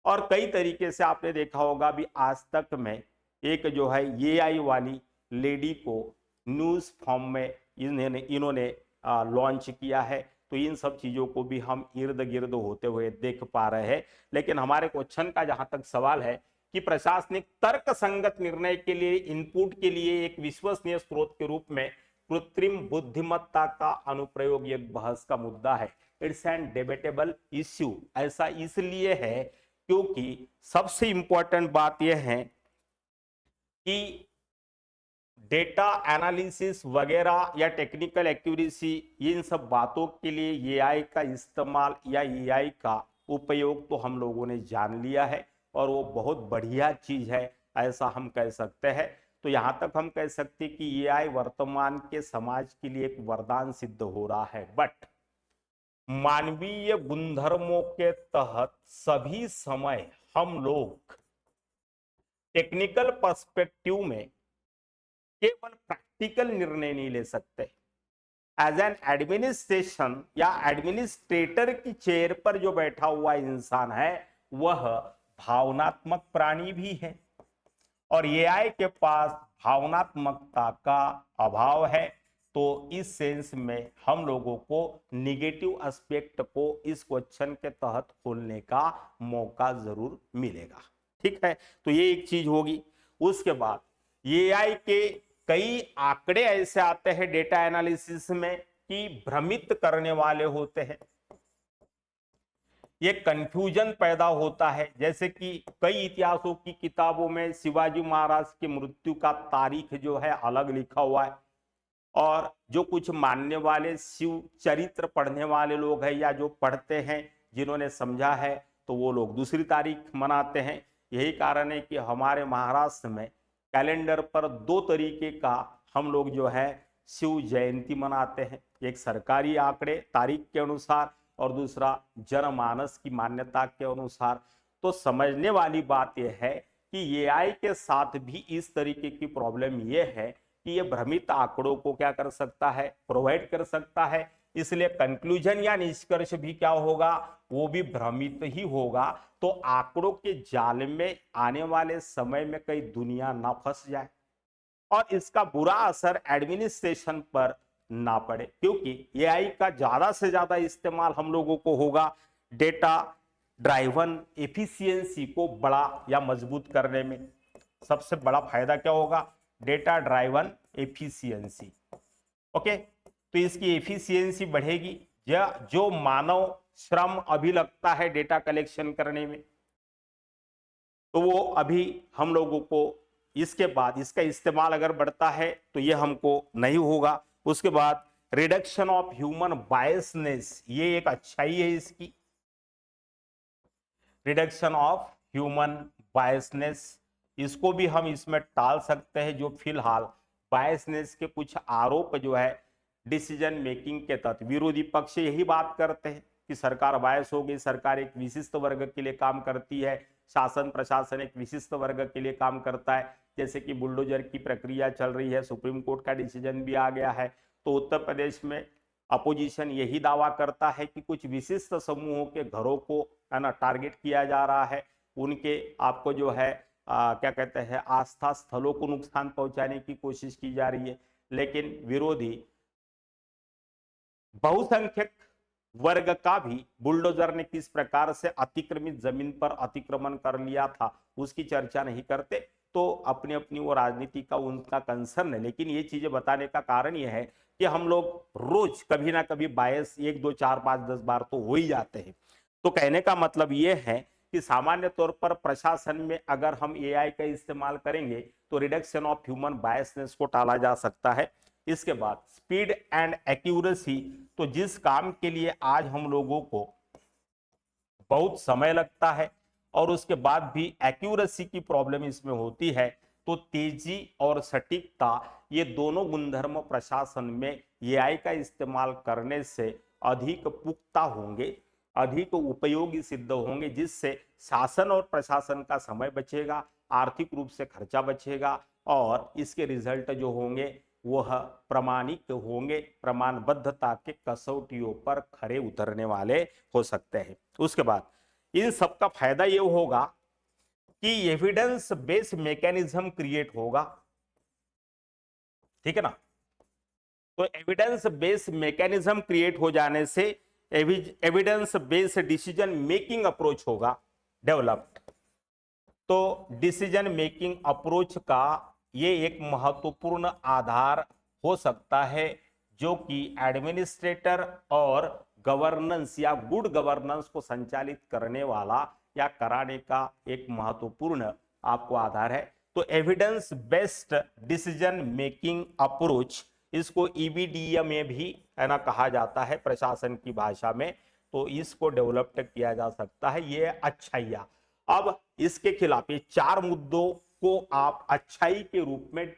और कई तरीके से आपने देखा होगा भी, आज तक में एक जो है एआई वाली लेडी को न्यूज फॉर्म में इन्होंने लॉन्च किया है। तो इन सब चीजों को भी हम इर्द गिर्द होते हुए देख पा रहे हैं। लेकिन हमारे क्वेश्चन का जहां तक सवाल है कि प्रशासनिक तर्क संगत निर्णय के लिए इनपुट के लिए एक विश्वसनीय स्रोत के रूप में कृत्रिम बुद्धिमत्ता का अनुप्रयोग एक बहस का मुद्दा है। It's an debatable issue. ऐसा इसलिए है क्योंकि सबसे इंपॉर्टेंट बात यह है कि डेटा एनालिसिस वगैरह या टेक्निकल एक्यूरेसी, इन सब बातों के लिए एआई का इस्तेमाल या एआई का उपयोग तो हम लोगों ने जान लिया है, और वो बहुत बढ़िया चीज है, ऐसा हम कह सकते हैं। तो यहां तक हम कह सकते हैं कि एआई वर्तमान के समाज के लिए एक वरदान सिद्ध हो रहा है। बट मानवीय गुणधर्मों के तहत सभी समय हम लोग टेक्निकल पर्सपेक्टिव में केवल प्रैक्टिकल निर्णय नहीं ले सकते। एज एन एडमिनिस्ट्रेशन या एडमिनिस्ट्रेटर की चेयर पर जो बैठा हुआ इंसान है वह भावनात्मक प्राणी भी है, और एआई के पास भावनात्मकता का अभाव है। तो इस सेंस में हम लोगों को निगेटिव एस्पेक्ट को इस क्वेश्चन के तहत खोलने का मौका जरूर मिलेगा। ठीक है, तो ये एक चीज होगी। उसके बाद एआई के कई आंकड़े ऐसे आते हैं डेटा एनालिसिस में कि भ्रमित करने वाले होते हैं, ये कंफ्यूजन पैदा होता है। जैसे कि कई इतिहासों की किताबों में शिवाजी महाराज की मृत्यु का तारीख जो है अलग लिखा हुआ है, और जो कुछ मानने वाले शिव चरित्र पढ़ने वाले लोग हैं या जो पढ़ते हैं जिन्होंने समझा है तो वो लोग दूसरी तारीख मनाते हैं। यही कारण है कि हमारे महाराष्ट्र में कैलेंडर पर दो तरीके का हम लोग जो है शिव जयंती मनाते हैं, एक सरकारी आंकड़े तारीख के अनुसार और दूसरा जनमानस की मान्यता के अनुसार। तो समझने वाली बात यह है कि एआई के साथ भी इस तरीके की प्रॉब्लम यह है कि ये भ्रमित आंकड़ों को क्या कर सकता है, प्रोवाइड कर सकता है। इसलिए कंक्लूजन या निष्कर्ष भी क्या होगा, वो भी भ्रमित ही होगा। तो आंकड़ों के जाल में आने वाले समय में कहीं दुनिया ना फंस जाए और इसका बुरा असर एडमिनिस्ट्रेशन पर ना पड़े, क्योंकि एआई का ज्यादा से ज्यादा इस्तेमाल हम लोगों को होगा डेटा ड्राइवन एफिशिएंसी को बड़ा या मजबूत करने में। सबसे बड़ा फायदा क्या होगा, डेटा ड्राइवन एफिशिएंसी। ओके, तो इसकी एफिशिएंसी बढ़ेगी। जो मानव श्रम अभी लगता है डेटा कलेक्शन करने में, तो वो अभी हम लोगों को इसके बाद इसका इस्तेमाल अगर बढ़ता है तो ये हमको नहीं होगा। उसके बाद रिडक्शन ऑफ ह्यूमन बायसनेस, ये एक अच्छाई है इसकी, रिडक्शन ऑफ ह्यूमन बायसनेस, इसको भी हम इसमें टाल सकते हैं। जो फिलहाल बायसनेस के कुछ आरोप जो है डिसीजन मेकिंग के तहत विरोधी पक्ष यही बात करते हैं कि सरकार बायस हो गई, सरकार एक विशिष्ट वर्ग के लिए काम करती है, शासन प्रशासन एक विशिष्ट वर्ग के लिए काम करता है। जैसे कि बुलडोजर की प्रक्रिया चल रही है, सुप्रीम कोर्ट का डिसीजन भी आ गया है। तो उत्तर प्रदेश में अपोजिशन यही दावा करता है कि कुछ विशिष्ट समूहों के घरों को है ना टारगेट किया जा रहा है, उनके आपको जो है क्या कहते हैं आस्था स्थलों को नुकसान पहुंचाने की कोशिश की जा रही है। लेकिन विरोधी बहुसंख्यक वर्ग का भी बुलडोजर ने किस प्रकार से अतिक्रमित जमीन पर अतिक्रमण कर लिया था उसकी चर्चा नहीं करते। तो अपनी अपनी वो राजनीति का उनका कंसर्न है, लेकिन ये चीजें बताने का कारण ये है कि हम लोग रोज कभी ना कभी बायस 1 2 4 5 10 बार तो हो ही जाते हैं। तो कहने का मतलब ये है कि सामान्य तौर पर प्रशासन में अगर हम एआई का इस्तेमाल करेंगे तो रिडक्शन ऑफ ह्यूमन बायसनेस को टाला जा सकता है। इसके बाद स्पीड एंड एक्यूरेसी, तो जिस काम के लिए आज हम लोगों को बहुत समय लगता है और उसके बाद भी एक्यूरेसी की प्रॉब्लम इसमें होती है, तो तेजी और सटीकता ये दोनों गुणधर्म प्रशासन में एआई का इस्तेमाल करने से अधिक पुख्ता होंगे, अधिक उपयोगी सिद्ध होंगे, जिससे शासन और प्रशासन का समय बचेगा, आर्थिक रूप से खर्चा बचेगा और इसके रिजल्ट जो होंगे वह प्रमाणिक होंगे, प्रमाणबद्धता के कसौटियों पर खरे उतरने वाले हो सकते हैं। उसके बाद इन सब का फायदा ये होगा कि एविडेंस बेस्ड मैकेनिज्म क्रिएट होगा, ठीक है ना। तो एविडेंस बेस्ड मैकेनिज्म क्रिएट हो जाने से evidence based decision making approach होगा डेवलप्ड। तो डिसीजन मेकिंग अप्रोच का ये एक महत्वपूर्ण आधार हो सकता है जो कि एडमिनिस्ट्रेटर और गवर्नेंस या गुड गवर्नेंस को संचालित करने वाला या कराने का एक महत्वपूर्ण आपको आधार है। तो evidence based decision making approach, इसको ईबीडीए में भी है ना कहा जाता है प्रशासन की भाषा में। तो इसको डेवलप किया जा सकता है, ये अच्छाइयाँ। अब इसके खिलाफ ये 4 मुद्दों को आप अच्छाई के रूप में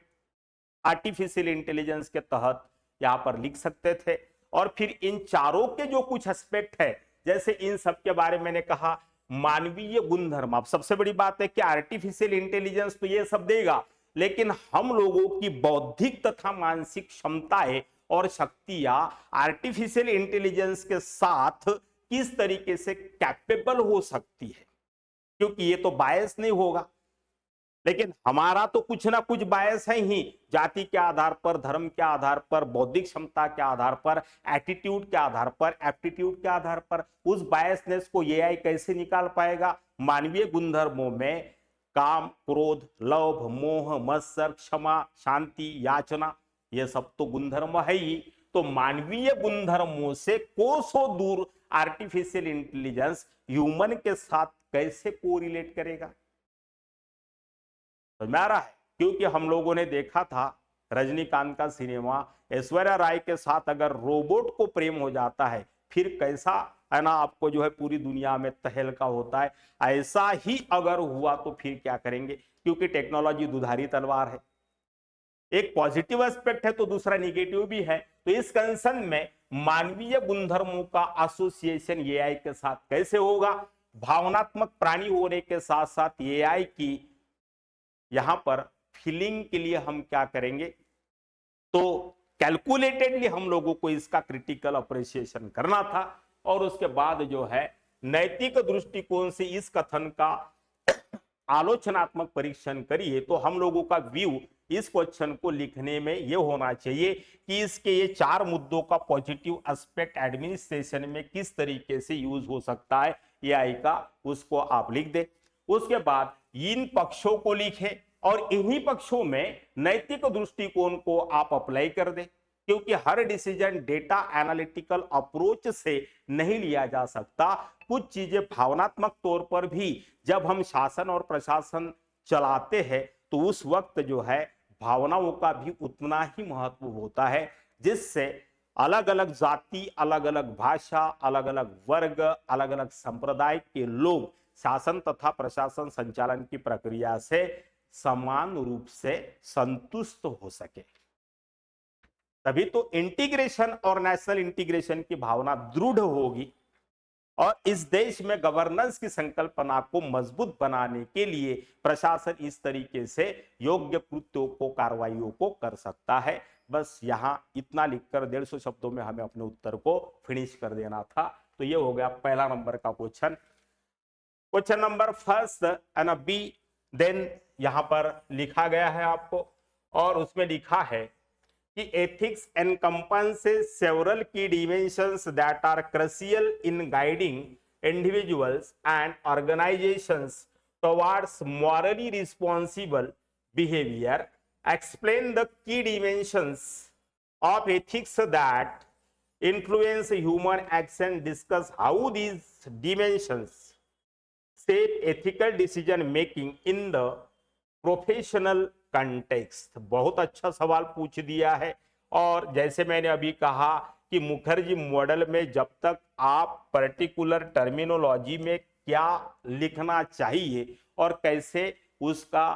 आर्टिफिशियल इंटेलिजेंस के तहत यहां पर लिख सकते थे। और फिर इन चारों के जो कुछ एस्पेक्ट है, जैसे इन सब के बारे में मैंने कहा, मानवीय गुणधर्म। अब सबसे बड़ी बात है कि आर्टिफिशियल इंटेलिजेंस तो ये सब देगा, लेकिन हम लोगों की बौद्धिक तथा मानसिक क्षमताएं और शक्तियां आर्टिफिशियल इंटेलिजेंस के साथ किस तरीके से कैपेबल हो सकती है, क्योंकि ये तो बायस नहीं होगा, लेकिन हमारा तो कुछ ना कुछ बायस है ही, जाति के आधार पर, धर्म के आधार पर, बौद्धिक क्षमता के आधार पर, एटीट्यूड के आधार पर, एप्टीट्यूड के आधार पर। उस बायसनेस को एआई कैसे निकाल पाएगा? मानवीय गुणधर्मों में काम, क्रोध, लोभ, मोह, मत्सर, क्षमा, शांति, याचना, ये सब तो गुणधर्म है ही। तो मानवीय गुणधर्मों से कोसों दूर आर्टिफिशियल इंटेलिजेंस ह्यूमन के साथ कैसे कोरिलेट करेगा? समझ में आ रहा है? क्योंकि हम लोगों ने देखा था रजनीकांत का सिनेमा, ऐश्वर्या राय के साथ अगर रोबोट को प्रेम हो जाता है फिर कैसा है ना, आपको जो है पूरी दुनिया में तहलका होता है। ऐसा ही अगर हुआ तो फिर क्या करेंगे? क्योंकि टेक्नोलॉजी दुधारी तलवार है, एक पॉजिटिव एस्पेक्ट है तो दूसरा निगेटिव भी है। तो इस कंसर्न में मानवीय गुणधर्मों का एसोसिएशन एआई के साथ कैसे होगा? भावनात्मक प्राणी होने के साथ साथ एआई की यहां पर फीलिंग के लिए हम क्या करेंगे? तो कैलकुलेटेडली हम लोगों को इसका क्रिटिकल अप्रिसिएशन करना था, और उसके बाद जो है नैतिक दृष्टिकोण से इस कथन का आलोचनात्मक परीक्षण करिए। तो हम लोगों का व्यू इस क्वेश्चन को लिखने में यह होना चाहिए कि इसके ये चार मुद्दों का पॉजिटिव एस्पेक्ट एडमिनिस्ट्रेशन में किस तरीके से यूज हो सकता है एआई का, उसको आप लिख दे। उसके बाद इन पक्षों को लिखें और इन्हीं पक्षों में नैतिक दृष्टिकोण को आप अप्लाई कर दें, क्योंकि हर डिसीजन डेटा एनालिटिकल अप्रोच से नहीं लिया जा सकता। कुछ चीजें भावनात्मक तौर पर भी जब हम शासन और प्रशासन चलाते हैं तो उस वक्त जो है भावनाओं का भी उतना ही महत्व होता है, जिससे अलग अलग जाति, अलग अलग भाषा, अलग अलग वर्ग, अलग अलग संप्रदाय के लोग शासन तथा प्रशासन संचालन की प्रक्रिया से समान रूप से संतुष्ट हो सके। तभी तो इंटीग्रेशन और नेशनल इंटीग्रेशन की भावना दृढ़ होगी, और इस देश में गवर्नेंस की संकल्पना को मजबूत बनाने के लिए प्रशासन इस तरीके से योग्य कृत्यों को, कार्रवाइयों को कर सकता है। बस यहां इतना लिखकर 150 शब्दों में हमें अपने उत्तर को फिनिश कर देना था। तो ये हो गया पहला नंबर का question. Question number first and B, then यहां पर लिखा गया है आपको, और उसमें लिखा है कि ethics encompasses several key dimensions that are crucial in guiding individuals and organizations towards morally responsible behavior. Explain the key dimensions of ethics that influence human action. Discuss how these dimensions shape ethical decision making in the professional context. बहुत अच्छा सवाल पूछ दिया है, और जैसे मैंने अभी कहा कि मुखर्जी मॉडल में जब तक आप पर्टिकुलर टर्मिनोलॉजी में क्या लिखना चाहिए और कैसे उसका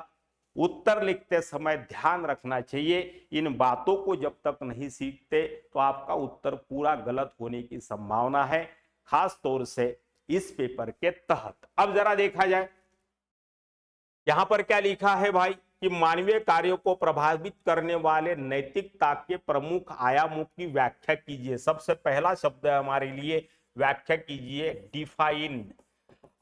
उत्तर लिखते समय ध्यान रखना चाहिए, इन बातों को जब तक नहीं सीखते तो आपका उत्तर पूरा गलत होने की संभावना है, खास तौर से इस पेपर के तहत। अब जरा देखा जाए यहां पर क्या लिखा है भाई कि मानवीय कार्यों को प्रभावित करने वाले नैतिकता के प्रमुख आयामों की व्याख्या कीजिए। सबसे पहला शब्द है हमारे लिए, व्याख्या कीजिए, डिफाइन।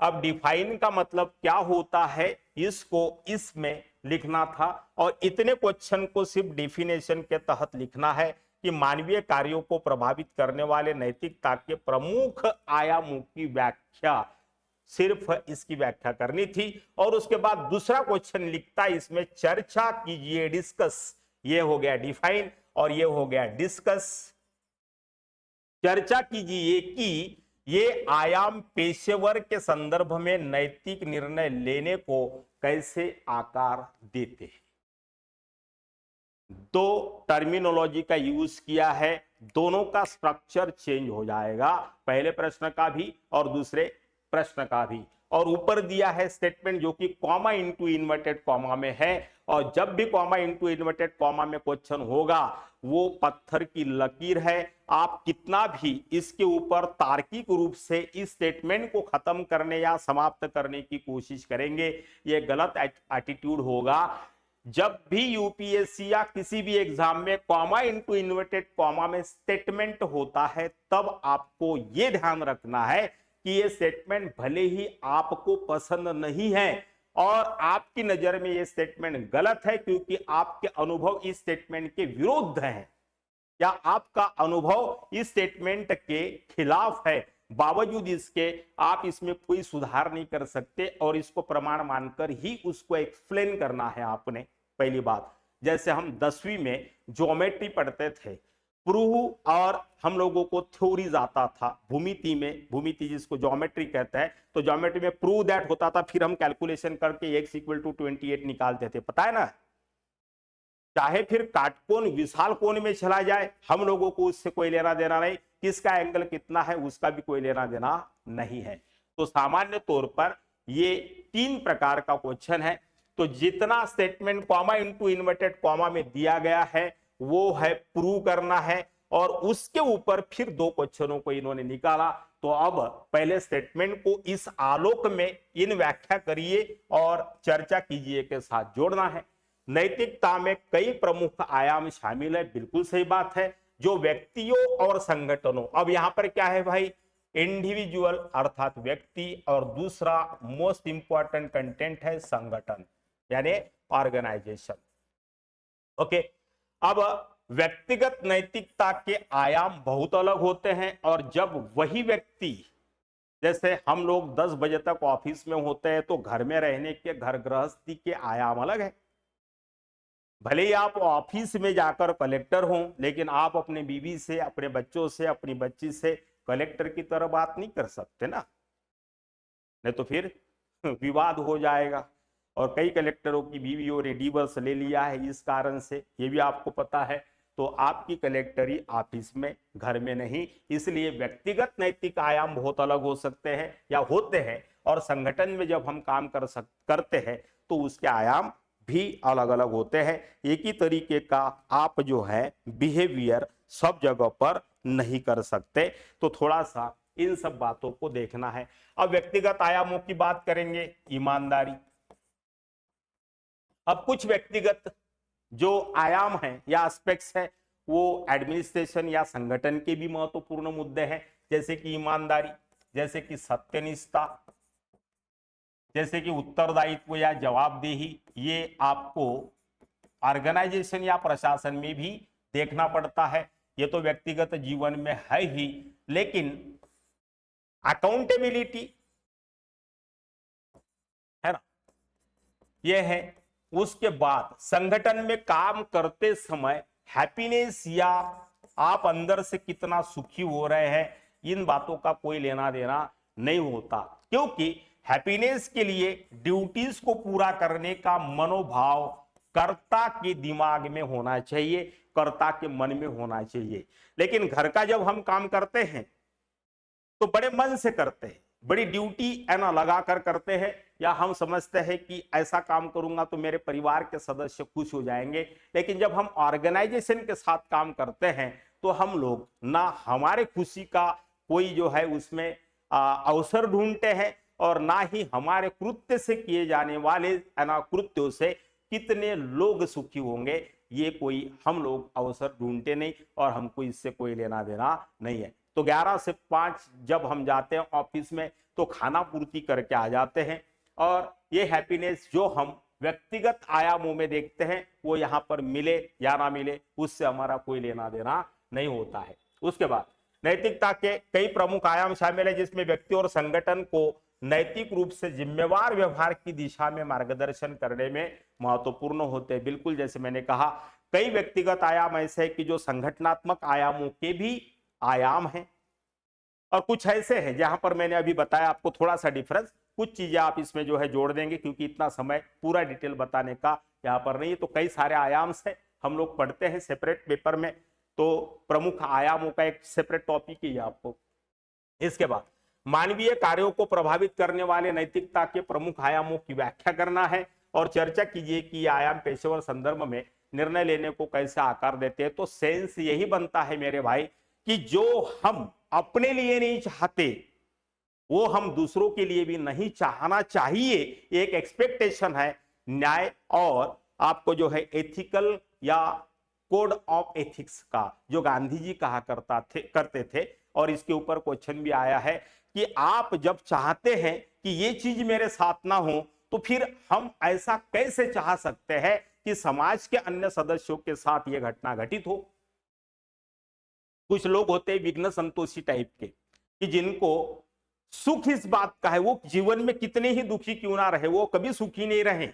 अब डिफाइन का मतलब क्या होता है, इसको इसमें लिखना था, और इतने क्वेश्चन को सिर्फ डिफिनेशन के तहत लिखना है कि मानवीय कार्यों को प्रभावित करने वाले नैतिकता के प्रमुख आयामों की व्याख्या, सिर्फ इसकी व्याख्या करनी थी। और उसके बाद दूसरा क्वेश्चन लिखता है इसमें, चर्चा कीजिए, डिस्कस। ये हो गया डिफाइन और ये हो गया डिस्कस। चर्चा कीजिए कि ये आयाम पेशेवर के संदर्भ में नैतिक निर्णय लेने को कैसे आकार देते हैं। दो टर्मिनोलॉजी का यूज किया है, दोनों का स्ट्रक्चर चेंज हो जाएगा, पहले प्रश्न का भी और दूसरे प्रश्न का भी। और ऊपर दिया है स्टेटमेंट जो कि कॉमा इंटू इन्वर्टेड कॉमा में है, और जब भी कॉमा इंटू इन्वर्टेड कॉमा में क्वेश्चन होगा वो पत्थर की लकीर है। आप कितना भी इसके ऊपर तार्किक रूप से इस स्टेटमेंट को खत्म करने या समाप्त करने की कोशिश करेंगे, ये गलत एटीट्यूड होगा। जब भी यूपीएससी या किसी भी एग्जाम में कॉमा इनटू इन्वर्टेड कॉमा में स्टेटमेंट होता है, तब आपको यह ध्यान रखना है कि ये स्टेटमेंट भले ही आपको पसंद नहीं है और आपकी नजर में ये स्टेटमेंट गलत है क्योंकि आपके अनुभव इस स्टेटमेंट के विरुद्ध हैं, या आपका अनुभव इस स्टेटमेंट के खिलाफ है, बावजूद इसके आप इसमें कोई सुधार नहीं कर सकते और इसको प्रमाण मानकर ही उसको एक्सप्लेन करना है आपने। पहली बात, जैसे हम 10वीं में ज्योमेट्री पढ़ते थे, प्रूव और हम लोगों को थ्योरीज आता था भूमिति में, भूमिति जिसको ज्योमेट्री कहते हैं, तो ज्योमेट्री में प्रूव दैट होता था, फिर हम कैलकुलेशन करके x = 28 निकालते थे, पता है ना। चाहे फिर काटकोण विशाल कोण में चला जाए, हम लोगों को उससे कोई लेना देना नहीं, किसका एंगल कितना है उसका भी कोई लेना देना नहीं है। तो सामान्य तौर पर ये 3 प्रकार का क्वेश्चन है। तो जितना statement comma into inverted comma में दिया गया है वो है प्रूव करना है, और उसके ऊपर फिर 2 क्वेश्चनों को इन्होंने निकाला। तो अब पहले स्टेटमेंट को इस आलोक में इन व्याख्या करिए और चर्चा कीजिए के साथ जोड़ना है। नैतिकता में कई प्रमुख आयाम शामिल है, बिल्कुल सही बात है, जो व्यक्तियों और संगठनों, अब यहां पर क्या है भाई, इंडिविजुअल अर्थात व्यक्ति, और दूसरा मोस्ट इंपॉर्टेंट कंटेंट है संगठन यानी ऑर्गेनाइजेशन। ओके, अब व्यक्तिगत नैतिकता के आयाम बहुत अलग होते हैं, और जब वही व्यक्ति, जैसे हम लोग 10 बजे तक ऑफिस में होते हैं तो घर में रहने के, घर गृहस्थी के आयाम अलग है। भले ही आप ऑफिस में जाकर कलेक्टर हो, लेकिन आप अपने बीवी से, अपने बच्चों से, अपनी बच्ची से कलेक्टर की तरह बात नहीं कर सकते ना, नहीं तो फिर विवाद हो जाएगा। और कई कलेक्टरों की बीवियों ने डिवोर्स ले लिया है इस कारण से, ये भी आपको पता है। तो आपकी कलेक्टरी ऑफिस में, घर में नहीं, इसलिए व्यक्तिगत नैतिक आयाम बहुत अलग हो सकते हैं या होते हैं, और संगठन में जब हम काम करते हैं तो उसके आयाम भी अलग अलग होते हैं। एक ही तरीके का आप जो है बिहेवियर सब जगह पर नहीं कर सकते, तो थोड़ा सा इन सब बातों को देखना है। अब व्यक्तिगत आयामों की बात करेंगे, ईमानदारी। अब कुछ व्यक्तिगत जो आयाम हैं या एस्पेक्ट्स हैं वो एडमिनिस्ट्रेशन या संगठन के भी महत्वपूर्ण मुद्दे हैं, जैसे कि ईमानदारी, जैसे कि सत्यनिष्ठा, जैसे कि उत्तरदायित्व या जवाबदेही। ये आपको ऑर्गेनाइजेशन या प्रशासन में भी देखना पड़ता है, ये तो व्यक्तिगत जीवन में है ही, लेकिन अकाउंटेबिलिटी है ना, ये है। उसके बाद संगठन में काम करते समय हैप्पीनेस या आप अंदर से कितना सुखी हो रहे हैं, इन बातों का कोई लेना देना नहीं होता, क्योंकि हैप्पीनेस के लिए ड्यूटीज को पूरा करने का मनोभाव कर्ता के दिमाग में होना चाहिए, कर्ता के मन में होना चाहिए। लेकिन घर का जब हम काम करते हैं तो बड़े मन से करते हैं, बड़ी ड्यूटी है ना लगा कर करते हैं, या हम समझते हैं कि ऐसा काम करूंगा तो मेरे परिवार के सदस्य खुश हो जाएंगे। लेकिन जब हम ऑर्गेनाइजेशन के साथ काम करते हैं तो हम लोग ना हमारे खुशी का कोई जो है उसमें अवसर ढूंढते हैं, और ना ही हमारे कृत्य से किए जाने वाले कृत्यों से कितने लोग सुखी होंगे, ये कोई हम लोग अवसर ढूंढते नहीं, और हमको इससे कोई लेना देना नहीं है। तो 11 से 5 जब हम जाते हैं ऑफिस में तो खाना पूर्ति करके आ जाते हैं, और ये हैप्पीनेस जो हम व्यक्तिगत आयामों में देखते हैं वो यहाँ पर मिले या ना मिले उससे हमारा कोई लेना देना नहीं होता है। उसके बाद नैतिकता के कई प्रमुख आयाम शामिल है, जिसमें व्यक्ति और संगठन को नैतिक रूप से जिम्मेवार व्यवहार की दिशा में मार्गदर्शन करने में महत्वपूर्ण होते हैं। बिल्कुल जैसे मैंने कहा, कई व्यक्तिगत आयाम ऐसे हैं कि जो संगठनात्मक आयामों के भी आयाम हैं, और कुछ ऐसे हैं जहां पर मैंने अभी बताया आपको थोड़ा सा डिफरेंस, कुछ चीजें आप इसमें जो है जोड़ देंगे, क्योंकि इतना समय पूरा डिटेल बताने का यहाँ पर नहीं है। तो कई सारे आयाम से हम लोग पढ़ते हैं सेपरेट पेपर में, तो प्रमुख आयामों का एक सेपरेट टॉपिक ही है आपको। इसके बाद मानवीय कार्यों को प्रभावित करने वाले नैतिकता के प्रमुख आयामों की व्याख्या करना है, और चर्चा कीजिए कि ये आयाम पेशेवर संदर्भ में निर्णय लेने को कैसे आकार देते हैं। तो सेंस यही बनता है मेरे भाई कि जो हम अपने लिए नहीं चाहते वो हम दूसरों के लिए भी नहीं चाहना चाहिए। एक एक्सपेक्टेशन है न्याय और आपको जो है एथिकल या कोड ऑफ एथिक्स का, जो गांधी जी कहा करते थे। और इसके ऊपर क्वेश्चन भी आया है कि आप जब चाहते हैं कि ये चीज मेरे साथ ना हो तो फिर हम ऐसा कैसे चाह सकते हैं कि समाज के अन्य सदस्यों के साथ यह घटना घटित हो। कुछ लोग होते हैं विघ्न संतोषी टाइप के कि जिनको सुख इस बात का है, वो जीवन में कितने ही दुखी क्यों ना रहे, वो कभी सुखी नहीं रहे,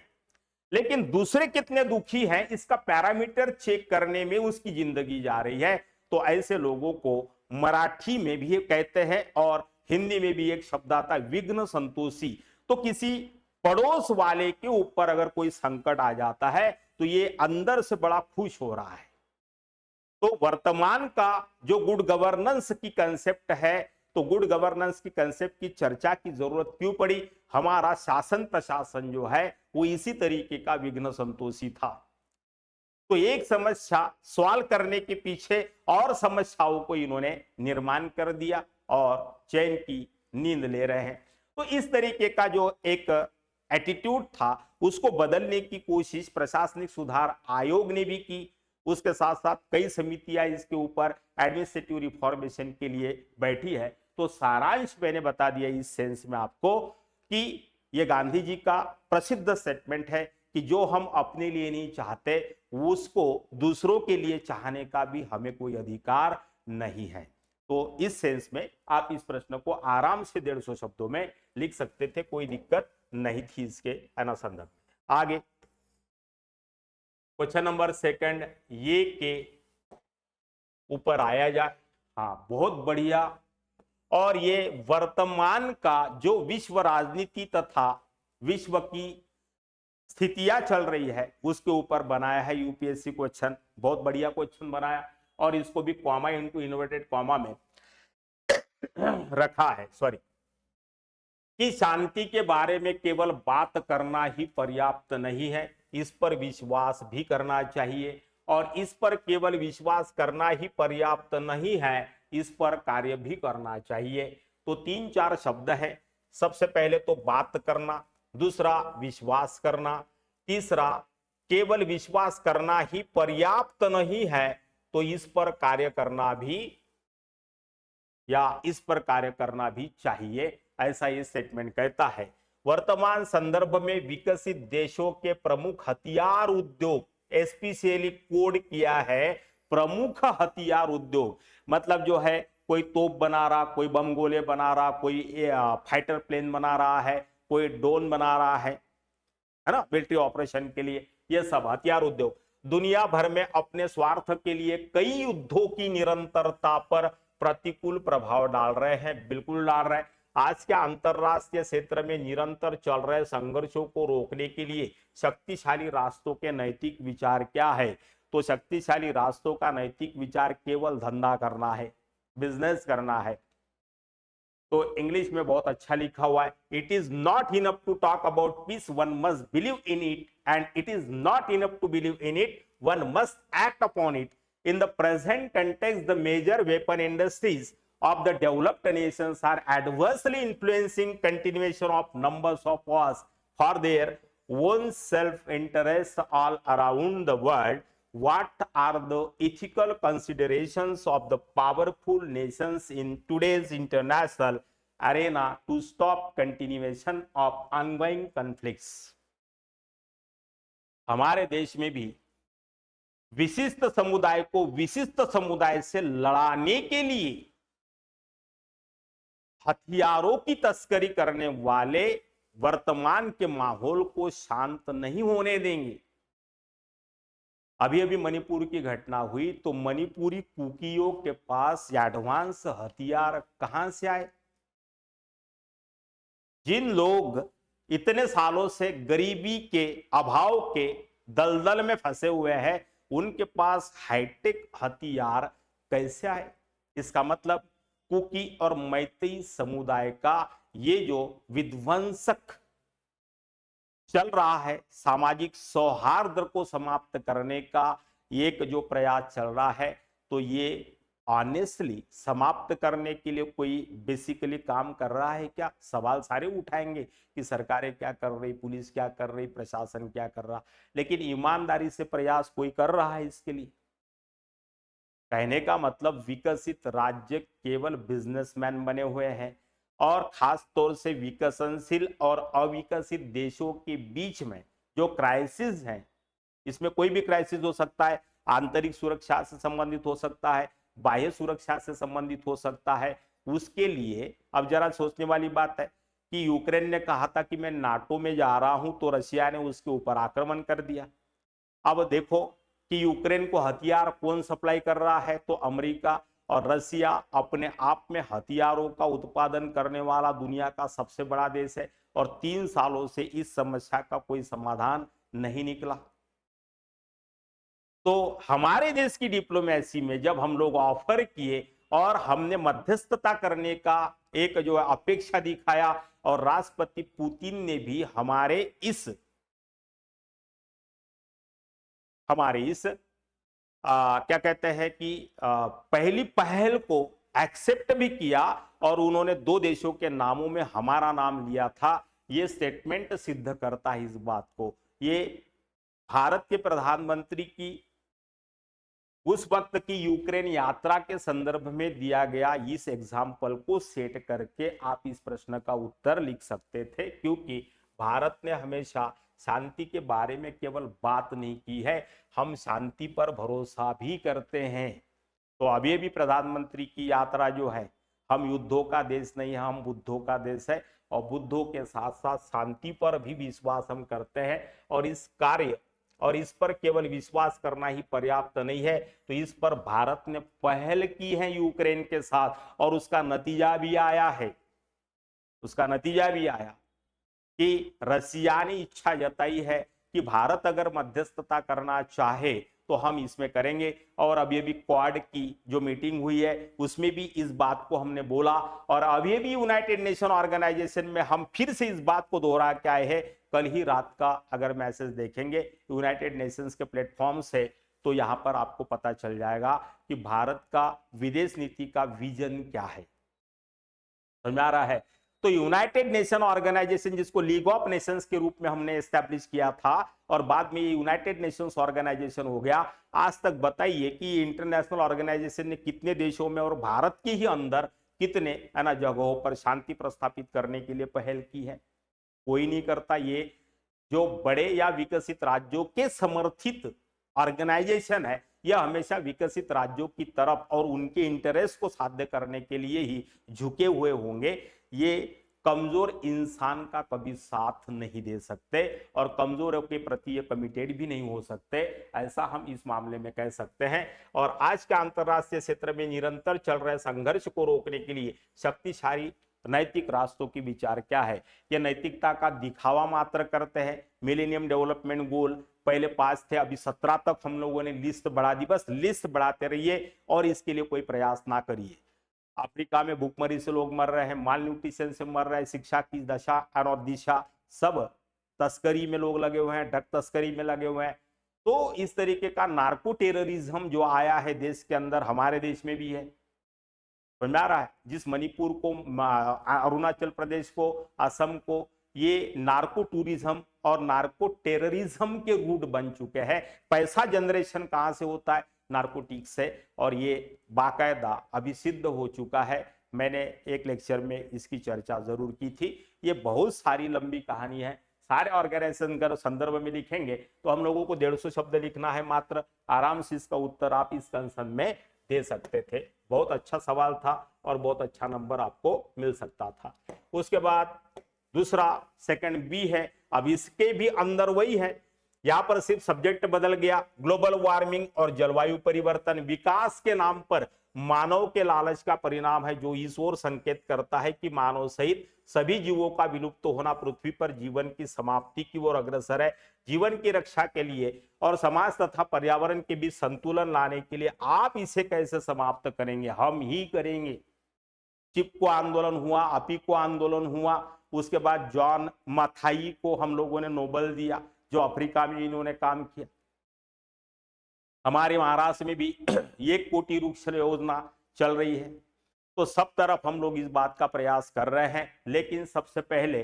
लेकिन दूसरे कितने दुखी हैं इसका पैरामीटर चेक करने में उसकी जिंदगी जा रही है। तो ऐसे लोगों को मराठी में भी कहते हैं और हिंदी में भी एक शब्द आता है विघ्न संतोषी। तो किसी पड़ोस वाले के ऊपर अगर कोई संकट आ जाता है तो ये अंदर से बड़ा खुश हो रहा है। तो वर्तमान का जो गुड गवर्नेंस की कंसेप्ट है, तो गुड गवर्नेंस की कंसेप्ट की चर्चा की जरूरत क्यों पड़ी? हमारा शासन प्रशासन जो है वो इसी तरीके का विघ्न संतोषी था। तो एक समस्या सॉल्व करने के पीछे और समस्याओं को इन्होंने निर्माण कर दिया और चैन की नींद ले रहे हैं। तो इस तरीके का जो एक एटीट्यूड था उसको बदलने की कोशिश प्रशासनिक सुधार आयोग ने भी की। उसके साथ साथ कई समितियां इसके ऊपर एडमिनिस्ट्रेटिव रिफॉर्मेशन के लिए बैठी है। तो सारांश मैंने बता दिया इस सेंस में आपको कि ये गांधी जी का प्रसिद्ध स्टेटमेंट है कि जो हम अपने लिए नहीं चाहते उसको दूसरों के लिए चाहने का भी हमें कोई अधिकार नहीं है। तो इस सेंस में आप इस प्रश्न को आराम से 150 शब्दों में लिख सकते थे, कोई दिक्कत नहीं थी इसके अनुसंधान में। आगे क्वेश्चन नंबर सेकंड ये के ऊपर आया जाए। हाँ, बहुत बढ़िया। और ये वर्तमान का जो विश्व राजनीति तथा विश्व की स्थितियां चल रही है उसके ऊपर बनाया है यूपीएससी क्वेश्चन। बहुत बढ़िया क्वेश्चन बनाया और इसको भी कॉमा इनटू इन्वर्टेड कॉमा में रखा है। सॉरी, कि शांति के बारे में केवल बात करना ही पर्याप्त नहीं है, इस पर विश्वास भी करना चाहिए। और इस पर केवल विश्वास करना ही पर्याप्त नहीं है, इस पर कार्य भी करना चाहिए। तो 3-4 शब्द है। सबसे पहले तो बात करना, दूसरा विश्वास करना, तीसरा केवल विश्वास करना ही पर्याप्त नहीं है तो इस पर कार्य करना भी या इस पर कार्य करना भी चाहिए, ऐसा ये स्टेटमेंट कहता है। वर्तमान संदर्भ में विकसित देशों के प्रमुख हथियार उद्योग, स्पेशली कोड किया है प्रमुख हथियार उद्योग, मतलब जो है कोई तोप बना रहा, कोई बम गोले बना रहा, कोई फाइटर प्लेन बना रहा है, कोई ड्रोन बना रहा है ना, मिलिट्री ऑपरेशन के लिए, ये सब हथियार उद्योग दुनिया भर में अपने स्वार्थ के लिए कई युद्धों की निरंतरता पर प्रतिकूल प्रभाव डाल रहे हैं। बिल्कुल डाल रहे हैं। आज के अंतरराष्ट्रीय क्षेत्र में निरंतर चल रहे संघर्षों को रोकने के लिए शक्तिशाली राष्ट्रों के नैतिक विचार क्या है? तो शक्तिशाली राष्ट्रों का नैतिक विचार केवल धंधा करना है, बिजनेस करना है। तो इंग्लिश में बहुत अच्छा लिखा हुआ है, it is not enough to talk about peace, one must believe in it, and it is not enough to believe in it, one must act upon it. In the present context, the major weapon industries of the developed nations are adversely influencing continuation of numbers of wars for their own self-interest all around the world. What are the ethical considerations of the powerful nations in today's international arena to stop continuation of ongoing conflicts? हमारे देश में भी विशिष्ट समुदाय को विशिष्ट समुदाय से लड़ाने के लिए हथियारों की तस्करी करने वाले वर्तमान के माहौल को शांत नहीं होने देंगे। अभी अभी मणिपुर की घटना हुई तो मणिपुरी कुकियों के पास एडवांस हथियार कहां से आए? जिन लोग इतने सालों से गरीबी के अभाव के दलदल में फंसे हुए हैं उनके पास हाईटेक हथियार कैसे आए? इसका मतलब कुकी और मैतेई समुदाय का ये जो विध्वंसक चल रहा है सामाजिक सौहार्द को समाप्त करने का एक जो प्रयास चल रहा है, तो ये ऑनेस्टली समाप्त करने के लिए कोई बेसिकली काम कर रहा है क्या? सवाल सारे उठाएंगे कि सरकारें क्या कर रही, पुलिस क्या कर रही, प्रशासन क्या कर रहा, लेकिन ईमानदारी से प्रयास कोई कर रहा है इसके लिए? कहने का मतलब विकसित राज्य केवल बिजनेसमैन बने हुए हैं, और खास तौर से विकसनशील और अविकसित देशों के बीच में जो क्राइसिस है, इसमें कोई भी क्राइसिस हो सकता है, आंतरिक सुरक्षा से संबंधित हो सकता है, बाह्य सुरक्षा से संबंधित हो सकता है। उसके लिए अब जरा सोचने वाली बात है कि यूक्रेन ने कहा था कि मैं नाटो में जा रहा हूं, तो रशिया ने उसके ऊपर आक्रमण कर दिया। अब देखो कि यूक्रेन को हथियार कौन सप्लाई कर रहा है, तो अमेरिका। और रसिया अपने आप में हथियारों का उत्पादन करने वाला दुनिया का सबसे बड़ा देश है, और 3 सालों से इस समस्या का कोई समाधान नहीं निकला। तो हमारे देश की डिप्लोमेसी में जब हम लोग ऑफर किए और हमने मध्यस्थता करने का एक जो अपेक्षा दिखाया, और राष्ट्रपति पुतिन ने भी हमारे इस क्या कहते हैं कि पहली पहल को एक्सेप्ट भी किया, और उन्होंने 2 देशों के नामों में हमारा नाम लिया था। ये स्टेटमेंट सिद्ध करता है इस बात को। ये भारत के प्रधानमंत्री की उस वक्त की यूक्रेन यात्रा के संदर्भ में दिया गया इस एग्जाम्पल को सेट करके आप इस प्रश्न का उत्तर लिख सकते थे, क्योंकि भारत ने हमेशा शांति के बारे में केवल बात नहीं की है, हम शांति पर भरोसा भी करते हैं। तो अभी भी प्रधानमंत्री की यात्रा जो है, हम युद्धों का देश नहीं है, हम बुद्धों का देश है, और बुद्धों के साथ साथ शांति पर भी विश्वास हम करते हैं। और इस पर केवल विश्वास करना ही पर्याप्त नहीं है, तो इस पर भारत ने पहल की है यूक्रेन के साथ, और उसका नतीजा भी आया कि रसिया ने इच्छा जताई है कि भारत अगर मध्यस्थता करना चाहे तो हम इसमें करेंगे। और अभी अभी क्वाड की जो मीटिंग हुई है उसमें भी इस बात को हमने बोला, और अभी भी यूनाइटेड नेशन ऑर्गेनाइजेशन में हम फिर से इस बात को दोहरा के आए हैं। कल ही रात का अगर मैसेज देखेंगे यूनाइटेड नेशंस के प्लेटफॉर्म से, तो यहां पर आपको पता चल जाएगा कि भारत का विदेश नीति का विजन क्या है। समझ में आ रहा है? तो यूनाइटेड नेशन ऑर्गेनाइजेशन, जिसको लीग ऑफ नेशंस के रूप में हमने एस्टैब्लिश किया था, और बाद में ये यूनाइटेड नेशंस ऑर्गेनाइजेशन हो गया। आज तक बताइए कि इंटरनेशनल ऑर्गेनाइजेशन ने कितने देशों में और भारत के ही अंदर कितने है ना जगहों पर शांति प्रस्थापित करने के लिए पहल की है? कोई नहीं करता। ये जो बड़े या विकसित राज्यों के समर्थित ऑर्गेनाइजेशन है, यह हमेशा विकसित राज्यों की तरफ और उनके इंटरेस्ट को साध्य करने के लिए ही झुके हुए होंगे। ये कमजोर इंसान का कभी साथ नहीं दे सकते, और कमजोरों के प्रति ये कमिटेड भी नहीं हो सकते, ऐसा हम इस मामले में कह सकते हैं। और आज के अंतरराष्ट्रीय क्षेत्र में निरंतर चल रहे संघर्ष को रोकने के लिए शक्तिशाली नैतिक रास्तों की विचार क्या है? ये नैतिकता का दिखावा मात्र करते हैं। मिलेनियम डेवलपमेंट गोल पहले 5 थे, अभी 17 तक हम लोगों ने लिस्ट बढ़ा दी। बस लिस्ट बढ़ाते रहिए और इसके लिए कोई प्रयास ना करिए। अफ्रीका में भूखमरी से लोग मर रहे हैं, माल न्यूट्रिशन से मर रहे हैं, शिक्षा की दशा और दिशा सब, तस्करी में लोग लगे हुए हैं, ड्रग तस्करी में लगे हुए हैं। तो इस तरीके का नार्को टेररिज्म जो आया है देश के अंदर, हमारे देश में भी है। समझ में आ रहा है? जिस मणिपुर को, अरुणाचल प्रदेश को, असम को ये नार्को टूरिज्म और नार्को टेररिज्म के रूट बन चुके हैं। पैसा जनरेशन कहां से होता है? नार्कोटिक्स से, और ये बाकायदा अभी सिद्ध हो चुका है। मैंने एक लेक्चर में इसकी चर्चा जरूर की थी। ये बहुत सारी लंबी कहानी है, सारे ऑर्गेनाइजेशन का संदर्भ में लिखेंगे तो हम लोगों को 150 शब्द लिखना है मात्र। आराम से इसका उत्तर आप इस कंसन में दे सकते थे। बहुत अच्छा सवाल था और बहुत अच्छा नंबर आपको मिल सकता था। उसके बाद दूसरा सेकंड बी है। अब इसके भी अंदर वही है, यहां पर सिर्फ सब्जेक्ट बदल गया। ग्लोबल वार्मिंग और जलवायु परिवर्तन विकास के नाम पर मानव के लालच का परिणाम है, जो इस ओर संकेत करता है कि मानव सहित सभी जीवों का विलुप्त होना पृथ्वी पर जीवन की समाप्ति की ओर अग्रसर है। जीवन की रक्षा के लिए और समाज तथा पर्यावरण के बीच संतुलन लाने के लिए आप इसे कैसे समाप्त करेंगे? हम ही करेंगे। चिपको आंदोलन हुआ, अपिको आंदोलन हुआ, उसके बाद जॉन माथाई को हम लोगों ने नोबेल दिया, जो अफ्रीका में इन्होंने काम किया। हमारे महाराष्ट्र में भी 1 कोटि वृक्ष योजना चल रही है। तो सब तरफ हम लोग इस बात का प्रयास कर रहे हैं, लेकिन सबसे पहले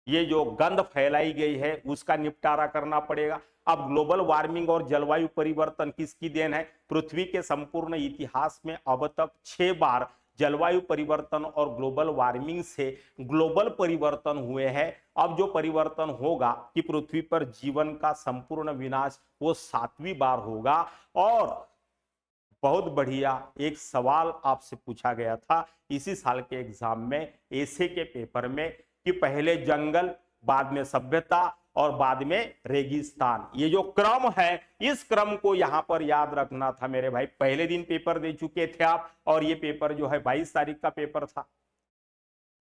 ये जो गंध फैलाई गई है उसका निपटारा करना पड़ेगा। अब ग्लोबल वार्मिंग और जलवायु परिवर्तन किसकी देन है? पृथ्वी के संपूर्ण इतिहास में अब तक 6 बार जलवायु परिवर्तन और ग्लोबल वार्मिंग से ग्लोबल परिवर्तन हुए हैं। अब जो परिवर्तन होगा कि पृथ्वी पर जीवन का संपूर्ण विनाश, वो 7वीं बार होगा। और बहुत बढ़िया एक सवाल आपसे पूछा गया था इसी साल के एग्जाम में, एसे के पेपर में, कि पहले जंगल, बाद में सभ्यता और बाद में रेगिस्तान। ये जो क्रम है, इस क्रम को यहां पर याद रखना था मेरे भाई। पहले दिन पेपर दे चुके थे आप, और ये पेपर जो है 22 तारीख का पेपर था।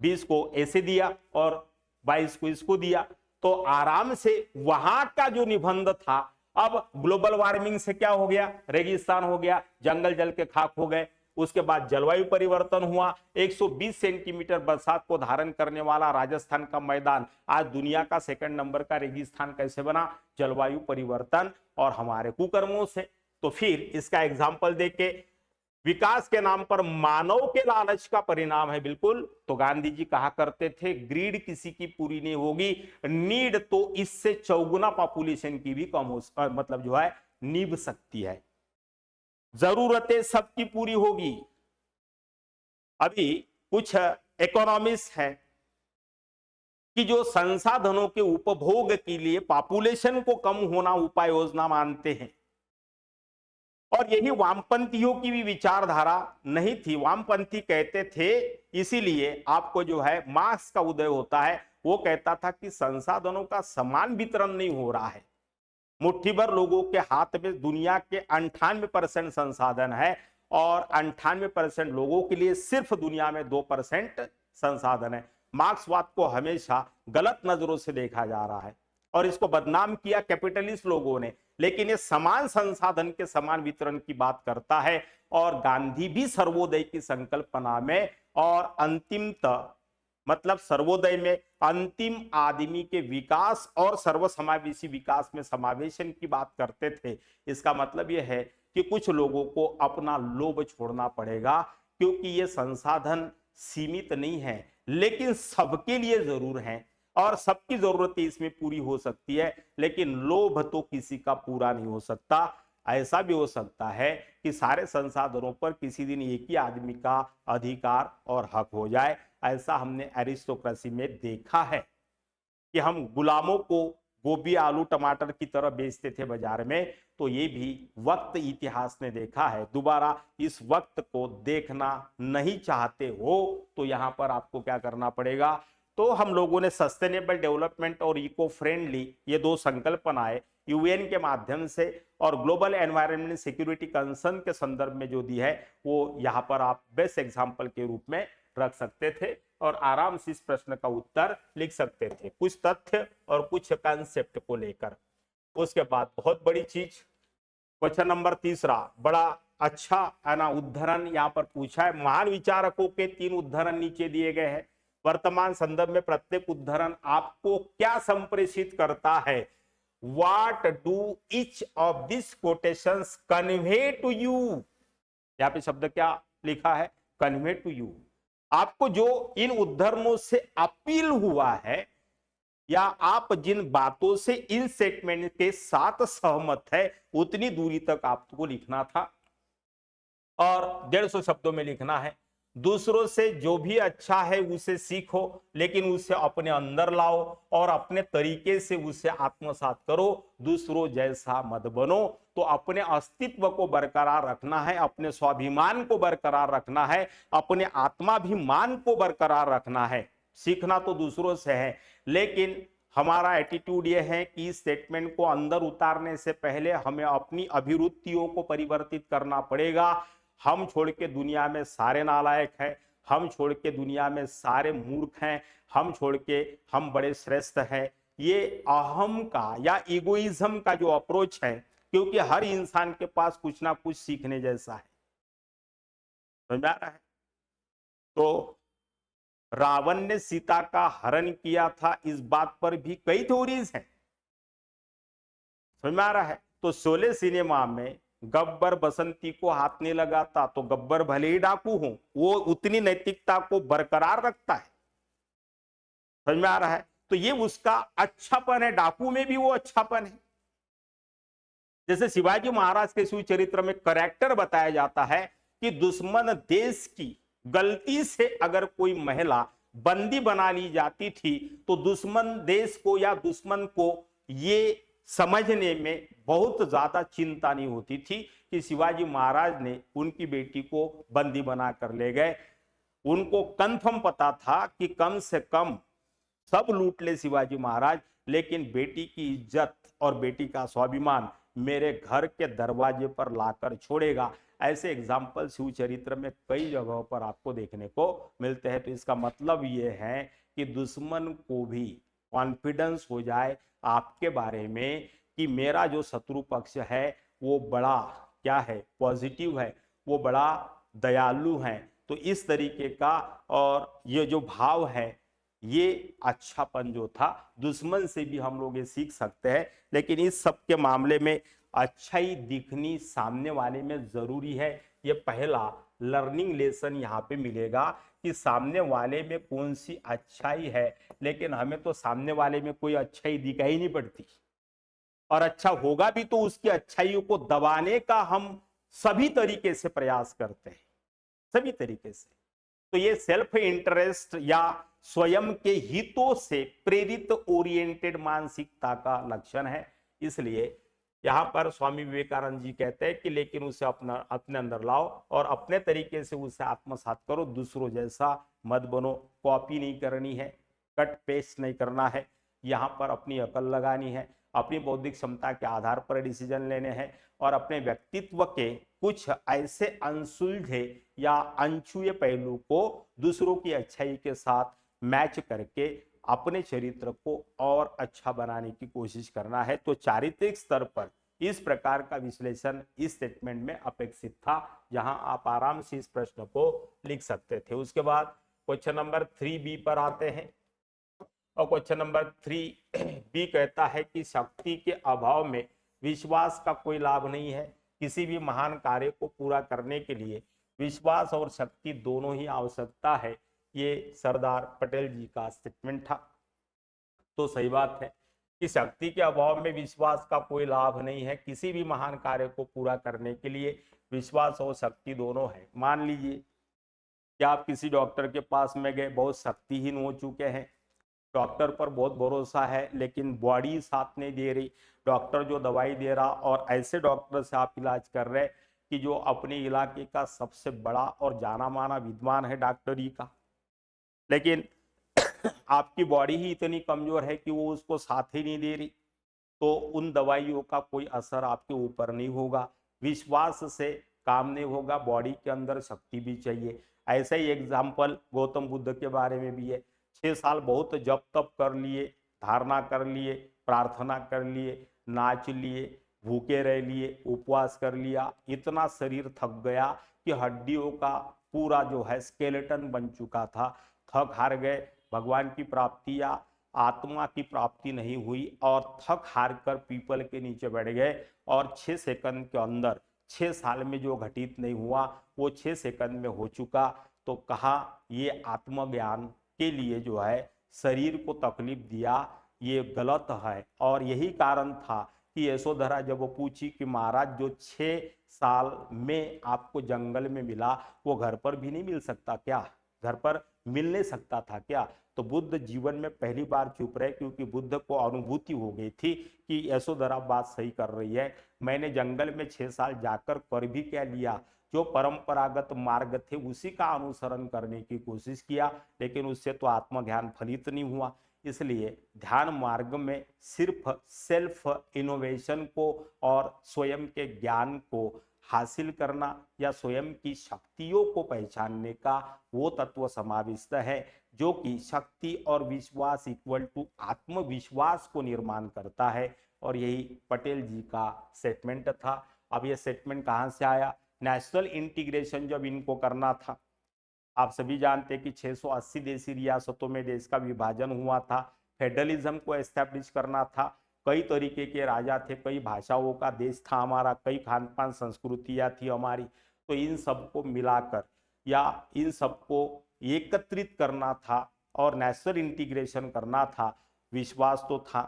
20 को ऐसे दिया और 22 को इसको दिया, तो आराम से वहां का जो निबंध था, अब ग्लोबल वार्मिंग से क्या हो गया? रेगिस्तान हो गया, जंगल जल के खाक हो गए। उसके बाद जलवायु परिवर्तन हुआ, 120 सेंटीमीटर बरसात को धारण करने वाला राजस्थान का मैदान आज दुनिया का 2nd नंबर का रेगिस्तान कैसे बना? जलवायु परिवर्तन और हमारे कुकर्मों से। तो फिर इसका एग्जाम्पल देके, विकास के नाम पर मानव के लालच का परिणाम है। बिल्कुल, तो गांधी जी कहा करते थे, ग्रीड किसी की पूरी नहीं होगी, नीड तो इससे 4 गुना पॉपुलेशन की भी कम हो, मतलब जो है नीब सकती है। जरूरतें सबकी पूरी होगी। अभी कुछ इकोनॉमिस्ट है कि जो संसाधनों के उपभोग के लिए पॉपुलेशन को कम होना उपाय योजना मानते हैं, और यही वामपंथियों की भी विचारधारा नहीं थी। वामपंथी कहते थे, इसीलिए आपको जो है मार्क्स का उदय होता है, वो कहता था कि संसाधनों का समान वितरण नहीं हो रहा है। मुट्ठी भर लोगों के हाथ में दुनिया के 98% संसाधन है, और 98% लोगों के लिए सिर्फ दुनिया में 2% संसाधन है। मार्क्सवाद को हमेशा गलत नजरों से देखा जा रहा है, और इसको बदनाम किया कैपिटलिस्ट लोगों ने। लेकिन ये समान संसाधन के समान वितरण की बात करता है, और गांधी भी सर्वोदय की संकल्पना में और अंतिमतः, मतलब सर्वोदय में अंतिम आदमी के विकास और सर्वसमावेशी विकास में समावेशन की बात करते थे। इसका मतलब यह है कि कुछ लोगों को अपना लोभ छोड़ना पड़ेगा, क्योंकि ये संसाधन सीमित नहीं है, लेकिन सबके लिए जरूर है, और सबकी जरूरतें इसमें पूरी हो सकती है, लेकिन लोभ तो किसी का पूरा नहीं हो सकता। ऐसा भी हो सकता है कि सारे संसाधनों पर किसी दिन एक ही आदमी का अधिकार और हक हो जाए। ऐसा हमने एरिस्टोक्रेसी में देखा है कि हम गुलामों को गोभी, आलू, टमाटर की तरह बेचते थे बाजार में। तो ये भी वक्त इतिहास ने देखा है। दोबारा इस वक्त को देखना नहीं चाहते हो तो यहां पर आपको क्या करना पड़ेगा? तो हम लोगों ने सस्टेनेबल डेवलपमेंट और इको फ्रेंडली, ये 2 संकल्पनाएं यूएन के माध्यम से और ग्लोबल एनवायरनमेंट सिक्योरिटी कंसर्न के संदर्भ में जो दी है, वो यहाँ पर आप बेस्ट एग्जाम्पल के रूप में रख सकते थे, और आराम से इस प्रश्न का उत्तर लिख सकते थे, कुछ तथ्य और कुछ कंसेप्ट को लेकर। उसके बाद बहुत बड़ी चीज, क्वेश्चन नंबर 3 बड़ा अच्छा है ना, उद्धरण यहाँ पर पूछा है। महान विचारकों के 3 उद्धरण नीचे दिए गए हैं। वर्तमान संदर्भ में प्रत्येक उद्धरण आपको क्या संप्रेषित करता है? What do each of these quotations convey to you? यहाँ पे शब्द क्या लिखा है? Convey to you। आपको जो इन उद्धरणों से अपील हुआ है, या आप जिन बातों से इन स्टेटमेंट के साथ सहमत है, उतनी दूरी तक आपको लिखना था, और 150 शब्दों में लिखना है। दूसरों से जो भी अच्छा है उसे सीखो, लेकिन उसे अपने अंदर लाओ और अपने तरीके से उसे आत्मसात करो। दूसरों जैसा मत बनो। तो अपने अस्तित्व को बरकरार रखना है, अपने स्वाभिमान को बरकरार रखना है, अपने आत्माभिमान को बरकरार रखना है। सीखना तो दूसरों से है, लेकिन हमारा एटीट्यूड यह है कि इस स्टेटमेंट को अंदर उतारने से पहले हमें अपनी अभिरुचियों को परिवर्तित करना पड़ेगा। हम छोड़ के दुनिया में सारे नालायक हैं, हम छोड़ के दुनिया में सारे मूर्ख हैं, हम छोड़ के हम बड़े श्रेष्ठ हैं। ये अहम का या इगोइज्म का जो अप्रोच है, क्योंकि हर इंसान के पास कुछ ना कुछ सीखने जैसा है। समझ आ रहा है? तो रावण ने सीता का हरण किया था, इस बात पर भी कई थ्योरीज हैं। समझ में आ रहा है? तो शोले सिनेमा में गब्बर बसंती को हाथ नहीं लगाता, तो गब्बर भले ही डाकू हो, वो उतनी नैतिकता को बरकरार रखता है। समझ में आ रहा है? तो ये उसका अच्छापन है, डाकू में भी वो अच्छापन है। जैसे शिवाजी महाराज के शिव चरित्र में करेक्टर बताया जाता है कि दुश्मन देश की गलती से अगर कोई महिला बंदी बना ली जाती थी, तो दुश्मन देश को या दुश्मन को ये समझने में बहुत ज्यादा चिंता नहीं होती थी कि शिवाजी महाराज ने उनकी बेटी को बंदी बनाकर ले गए। उनको कंफर्म पता था कि कम से कम सब लूट ले शिवाजी महाराज, लेकिन बेटी की इज्जत और बेटी का स्वाभिमान मेरे घर के दरवाजे पर लाकर छोड़ेगा। ऐसे एग्जाम्पल शिव चरित्र में कई जगहों पर आपको देखने को मिलते हैं। तो इसका मतलब ये है कि दुश्मन को भी कॉन्फिडेंस हो जाए आपके बारे में कि मेरा जो शत्रु पक्ष है वो बड़ा क्या है, पॉजिटिव है, वो बड़ा दयालु है। तो इस तरीके का और ये जो भाव है, ये अच्छापन जो था, दुश्मन से भी हम लोग ये सीख सकते हैं। लेकिन इस सब के मामले में अच्छाई दिखनी सामने वाले में जरूरी है। ये पहला लर्निंग लेसन यहाँ पे मिलेगा कि सामने वाले में कौन सी अच्छाई है। लेकिन हमें तो सामने वाले में कोई अच्छाई दिखाई नहीं पड़ती, और अच्छा होगा भी तो उसकी अच्छाइयों को दबाने का हम सभी तरीके से प्रयास करते हैं, सभी तरीके से। तो ये सेल्फ इंटरेस्ट या स्वयं के हितों से प्रेरित ओरिएंटेड मानसिकता का लक्षण है। इसलिए यहां पर स्वामी विवेकानंद जी कहते हैं कि लेकिन उसे अपना अपने अंदर लाओ और अपने तरीके से उसे आत्मसात करो, दूसरों जैसा मत बनो। कॉपी नहीं करनी है, कट पेस्ट नहीं करना है, यहाँ पर अपनी अकल लगानी है, अपनी बौद्धिक क्षमता के आधार पर डिसीजन लेने हैं और अपने व्यक्तित्व के कुछ ऐसे अनसुलझे या अनछुए पहलू को दूसरों की अच्छाई के साथ मैच करके अपने चरित्र को और अच्छा बनाने की कोशिश करना है। तो चारित्रिक स्तर पर इस प्रकार का विश्लेषण इस स्टेटमेंट में अपेक्षित था, जहां आप आराम से इस प्रश्न को लिख सकते थे। उसके बाद क्वेश्चन नंबर 3B पर आते हैं और क्वेश्चन नंबर 3B कहता है कि शक्ति के अभाव में विश्वास का कोई लाभ नहीं है। किसी भी महान कार्य को पूरा करने के लिए विश्वास और शक्ति दोनों ही आवश्यकता है। ये सरदार पटेल जी का स्टेटमेंट था। तो सही बात है कि शक्ति के अभाव में विश्वास का कोई लाभ नहीं है। किसी भी महान कार्य को पूरा करने के लिए विश्वास और शक्ति दोनों है। मान लीजिए कि आप किसी डॉक्टर के पास में गए, बहुत शक्तिहीन हो चुके हैं, डॉक्टर पर बहुत भरोसा है लेकिन बॉडी साथ नहीं दे रही, डॉक्टर जो दवाई दे रहा, और ऐसे डॉक्टर से आप इलाज कर रहे कि जो अपने इलाके का सबसे बड़ा और जाना माना विद्वान है डॉक्टरी का, लेकिन आपकी बॉडी ही इतनी कमजोर है कि वो उसको साथ ही नहीं दे रही, तो उन दवाइयों का कोई असर आपके ऊपर नहीं होगा। विश्वास से काम नहीं होगा, बॉडी के अंदर शक्ति भी चाहिए। ऐसा ही एग्जाम्पल गौतम बुद्ध के बारे में भी है। 6 साल बहुत जप तप कर लिए, धारणा कर लिए, प्रार्थना कर लिए, नाच लिए, भूखे रह लिए, उपवास कर लिया, इतना शरीर थक गया कि हड्डियों का पूरा जो है स्केलेटन बन चुका था, थक हार गए, भगवान की प्राप्ति या आत्मा की प्राप्ति नहीं हुई और थक हार कर पीपल के नीचे बैठ गए, और 6 सेकंड के अंदर 6 साल में जो घटित नहीं हुआ वो 6 सेकंड में हो चुका। तो कहा ये आत्मज्ञान के लिए जो है शरीर को तकलीफ दिया, ये गलत है। और यही कारण था कि यशोधरा जब वो पूछी कि महाराज जो 6 साल में आपको जंगल में मिला वो घर पर भी नहीं मिल सकता क्या, घर पर मिल नहीं सकता था क्या? तो बुद्ध जीवन में पहली बार चुप रहे, क्योंकि बुद्ध को अनुभूति हो गई थी कि यशोधरा बात सही कर रही है। मैंने जंगल में 6 साल जाकर कर भी क्या लिया, जो परंपरागत मार्ग थे उसी का अनुसरण करने की कोशिश किया, लेकिन उससे तो आत्मज्ञान फलित नहीं हुआ। इसलिए ध्यान मार्ग में सिर्फ सेल्फ इनोवेशन को और स्वयं के ज्ञान को हासिल करना या स्वयं की शक्तियों को पहचानने का वो तत्व समाविष्ट है जो कि शक्ति और विश्वास इक्वल टू आत्मविश्वास को निर्माण करता है। और यही पटेल जी का स्टेटमेंट था। अब ये स्टेटमेंट कहाँ से आया? नेशनल इंटीग्रेशन जब इनको करना था आप सभी जानते हैं कि 680 देशी रियासतों में देश का विभाजन हुआ था। फेडरलिज्म को एस्टैब्लिश करना था। कई तरीके के राजा थे, कई भाषाओं का देश था हमारा, कई खान पान संस्कृतियां थी हमारी। तो इन सबको मिलाकर या इन सबको एकत्रित करना था और नेशनल इंटीग्रेशन करना था। विश्वास तो था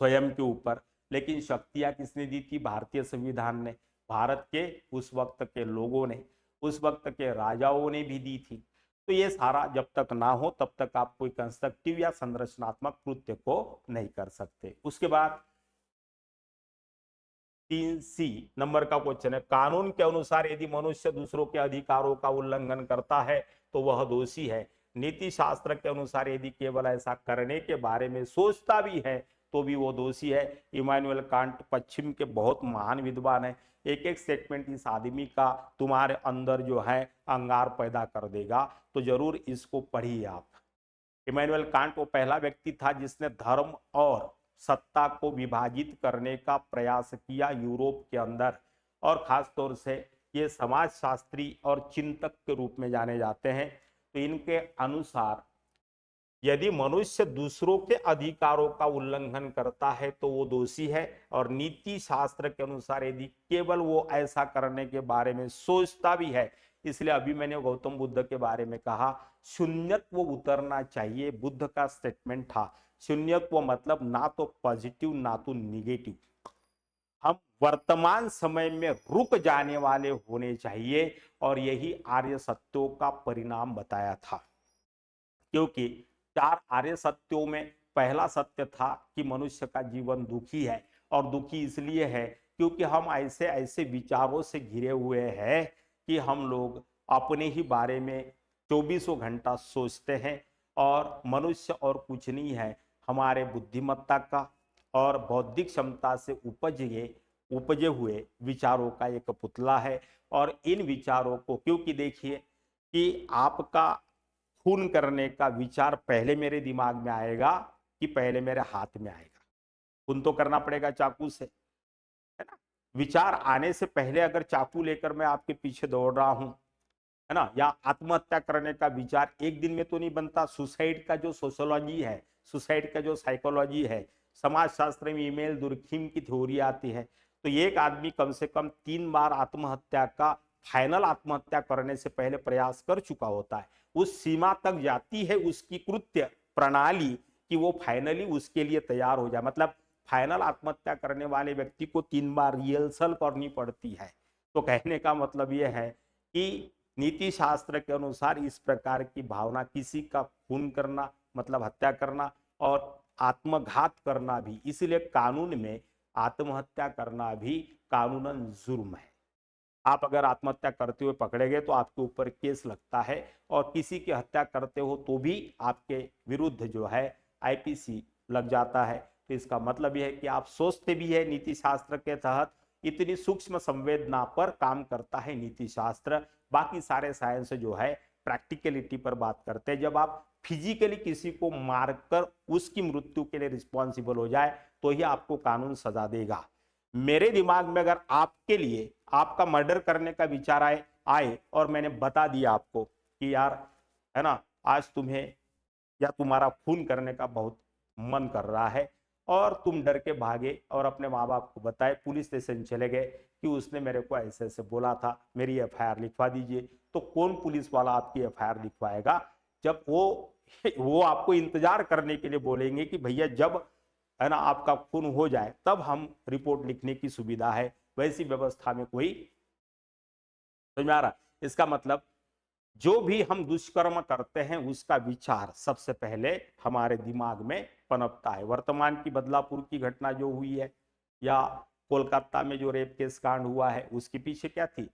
स्वयं के ऊपर, लेकिन शक्तियां किसने दी थी? भारतीय संविधान ने, भारत के उस वक्त के लोगों ने, उस वक्त के राजाओं ने भी दी थी। तो ये सारा जब तक ना हो तब तक आप कोई कंस्ट्रक्टिव या संरचनात्मक कृत्य को नहीं कर सकते। उसके बाद 3C नंबर का क्वेश्चन है, कानून के अनुसार यदि मनुष्य दूसरों के अधिकारों का उल्लंघन करता है तो वह दोषी है। नीति शास्त्र के अनुसार यदि केवल ऐसा करने के बारे में सोचता भी है तो भी वो दोषी है। इमानुएल कांट पश्चिम के बहुत महान विद्वान है। एक एक स्टेटमेंट इस आदमी का तुम्हारे अंदर जो है अंगार पैदा कर देगा, तो जरूर इसको पढ़िए आप। इमानुएल कांट वो पहला व्यक्ति था जिसने धर्म और सत्ता को विभाजित करने का प्रयास किया यूरोप के अंदर, और खास तौर से ये समाजशास्त्री और चिंतक के रूप में जाने जाते हैं। तो इनके अनुसार यदि मनुष्य दूसरों के अधिकारों का उल्लंघन करता है तो वो दोषी है, और नीति शास्त्र के अनुसार यदि केवल वो ऐसा करने के बारे में सोचता भी है, इसलिए अभी मैंने गौतम बुद्ध के बारे में कहा शून्यत्व उतरना चाहिए। बुद्ध का स्टेटमेंट था शून्यत्व मतलब ना तो पॉजिटिव ना तो निगेटिव, हम वर्तमान समय में रुक जाने वाले होने चाहिए, और यही आर्य सत्यों का परिणाम बताया था। क्योंकि 4 आर्य सत्यों में पहला सत्य था कि मनुष्य का जीवन दुखी है, और दुखी इसलिए है क्योंकि हम ऐसे ऐसे विचारों से घिरे हुए हैं कि हम लोग अपने ही बारे में चौबीसों घंटा सोचते हैं, और मनुष्य और कुछ नहीं है, हमारे बुद्धिमत्ता का और बौद्धिक क्षमता से उपजे हुए विचारों का एक पुतला है। और इन विचारों को, क्योंकि देखिए कि आपका खून करने का विचार पहले मेरे दिमाग में आएगा कि पहले मेरे हाथ में आएगा? खून तो करना पड़ेगा चाकू से, है ना? विचार आने से पहले अगर चाकू लेकर मैं आपके पीछे दौड़ रहा हूं, है ना, या आत्महत्या करने का विचार एक दिन में तो नहीं बनता। सुसाइड का जो सोशियोलॉजी है, सुसाइड का जो साइकोलॉजी है, समाजशास्त्र में ईमेल दुर्खिम की थ्योरी आती है, तो एक आदमी कम से कम 3 बार आत्महत्या का फाइनल आत्महत्या करने से पहले प्रयास कर चुका होता है। उस सीमा तक जाती है उसकी कृत्य प्रणाली कि वो फाइनली उसके लिए तैयार हो जाए। मतलब फाइनल आत्महत्या करने वाले व्यक्ति को 3 बार रिहर्सल करनी पड़ती है। तो कहने का मतलब यह है कि नीति शास्त्र के अनुसार इस प्रकार की भावना, किसी का खून करना मतलब हत्या करना, और आत्मघात करना भी, इसलिए कानून में आत्महत्या करना भी कानूनन जुर्म है। आप अगर आत्महत्या करते हुए पकड़े गए तो आपके ऊपर केस लगता है, और किसी की हत्या करते हो तो भी आपके विरुद्ध जो है आईपीसी लग जाता है। तो इसका मतलब यह है कि आप सोचते भी है नीति शास्त्र के तहत, इतनी सूक्ष्म संवेदना पर काम करता है नीति शास्त्र। बाकी सारे साइंस जो है प्रैक्टिकलिटी पर बात करते हैं। जब आप फिजिकली किसी को मारकर उसकी मृत्यु के लिए रिस्पॉन्सिबल हो जाए तो ही आपको कानून सजा देगा। मेरे दिमाग में अगर आपके लिए आपका मर्डर करने का विचार आए और मैंने बता दिया आपको कि यार, है ना, आज तुम्हें या तुम्हारा खून करने का बहुत मन कर रहा है, और तुम डर के भागे और अपने माँ बाप को बताए, पुलिस स्टेशन चले गए कि उसने मेरे को ऐसे ऐसे बोला था, मेरी एफआईआर लिखवा दीजिए। तो कौन पुलिस वाला आपकी एफआईआर लिखवाएगा? जब वो आपको इंतजार करने के लिए बोलेंगे कि भैया जब, है ना, आपका खून हो जाए तब हम रिपोर्ट लिखने की सुविधा है। वैसी व्यवस्था में कोई, समझ में आ रहा? इसका मतलब जो भी हम दुष्कर्म करते हैं उसका विचार सबसे पहले हमारे दिमाग में पनपता है। वर्तमान की बदलापुर की घटना जो हुई है, या कोलकाता में जो रेप केस कांड हुआ है, उसके पीछे क्या थी?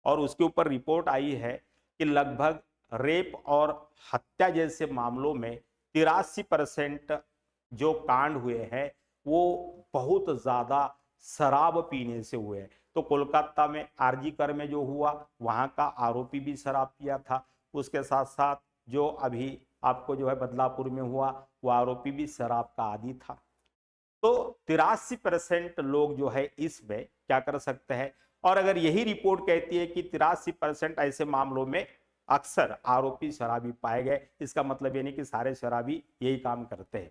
और उसके ऊपर रिपोर्ट आई है कि लगभग रेप और हत्या जैसे मामलों में 83% जो कांड हुए हैं वो बहुत ज्यादा शराब पीने से हुए हैं। तो कोलकाता में आरजी कर में जो हुआ, वहां का आरोपी भी शराब पिया था। उसके साथ साथ जो अभी आपको जो है बदलापुर में हुआ, वो आरोपी भी शराब का आदी था। तो 83% लोग जो है इसमें क्या कर सकते हैं। और अगर यही रिपोर्ट कहती है कि 83% ऐसे मामलों में अक्सर आरोपी शराबी पाए गए। इसका मतलब ये नहीं कि सारे शराबी यही काम करते हैं,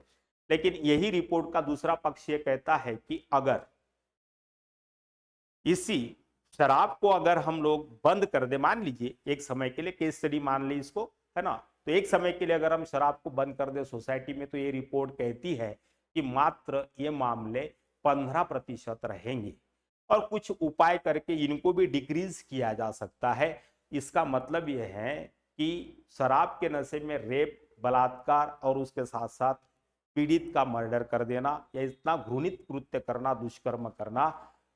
लेकिन यही रिपोर्ट का दूसरा पक्ष ये कहता है कि अगर इसी शराब को अगर हम लोग बंद कर दे, मान लीजिए एक समय के लिए, केस स्टडी मान ली इसको, है ना, तो एक समय के लिए अगर हम शराब को बंद कर दे सोसाइटी में, तो ये रिपोर्ट कहती है कि मात्र ये मामले 15% रहेंगे और कुछ उपाय करके इनको भी डिक्रीज किया जा सकता है। इसका मतलब यह है कि शराब के नशे में रेप, बलात्कार और उसके साथ साथ पीड़ित का मर्डर कर देना या इतना घृणित कृत्य करना, दुष्कर्म करना,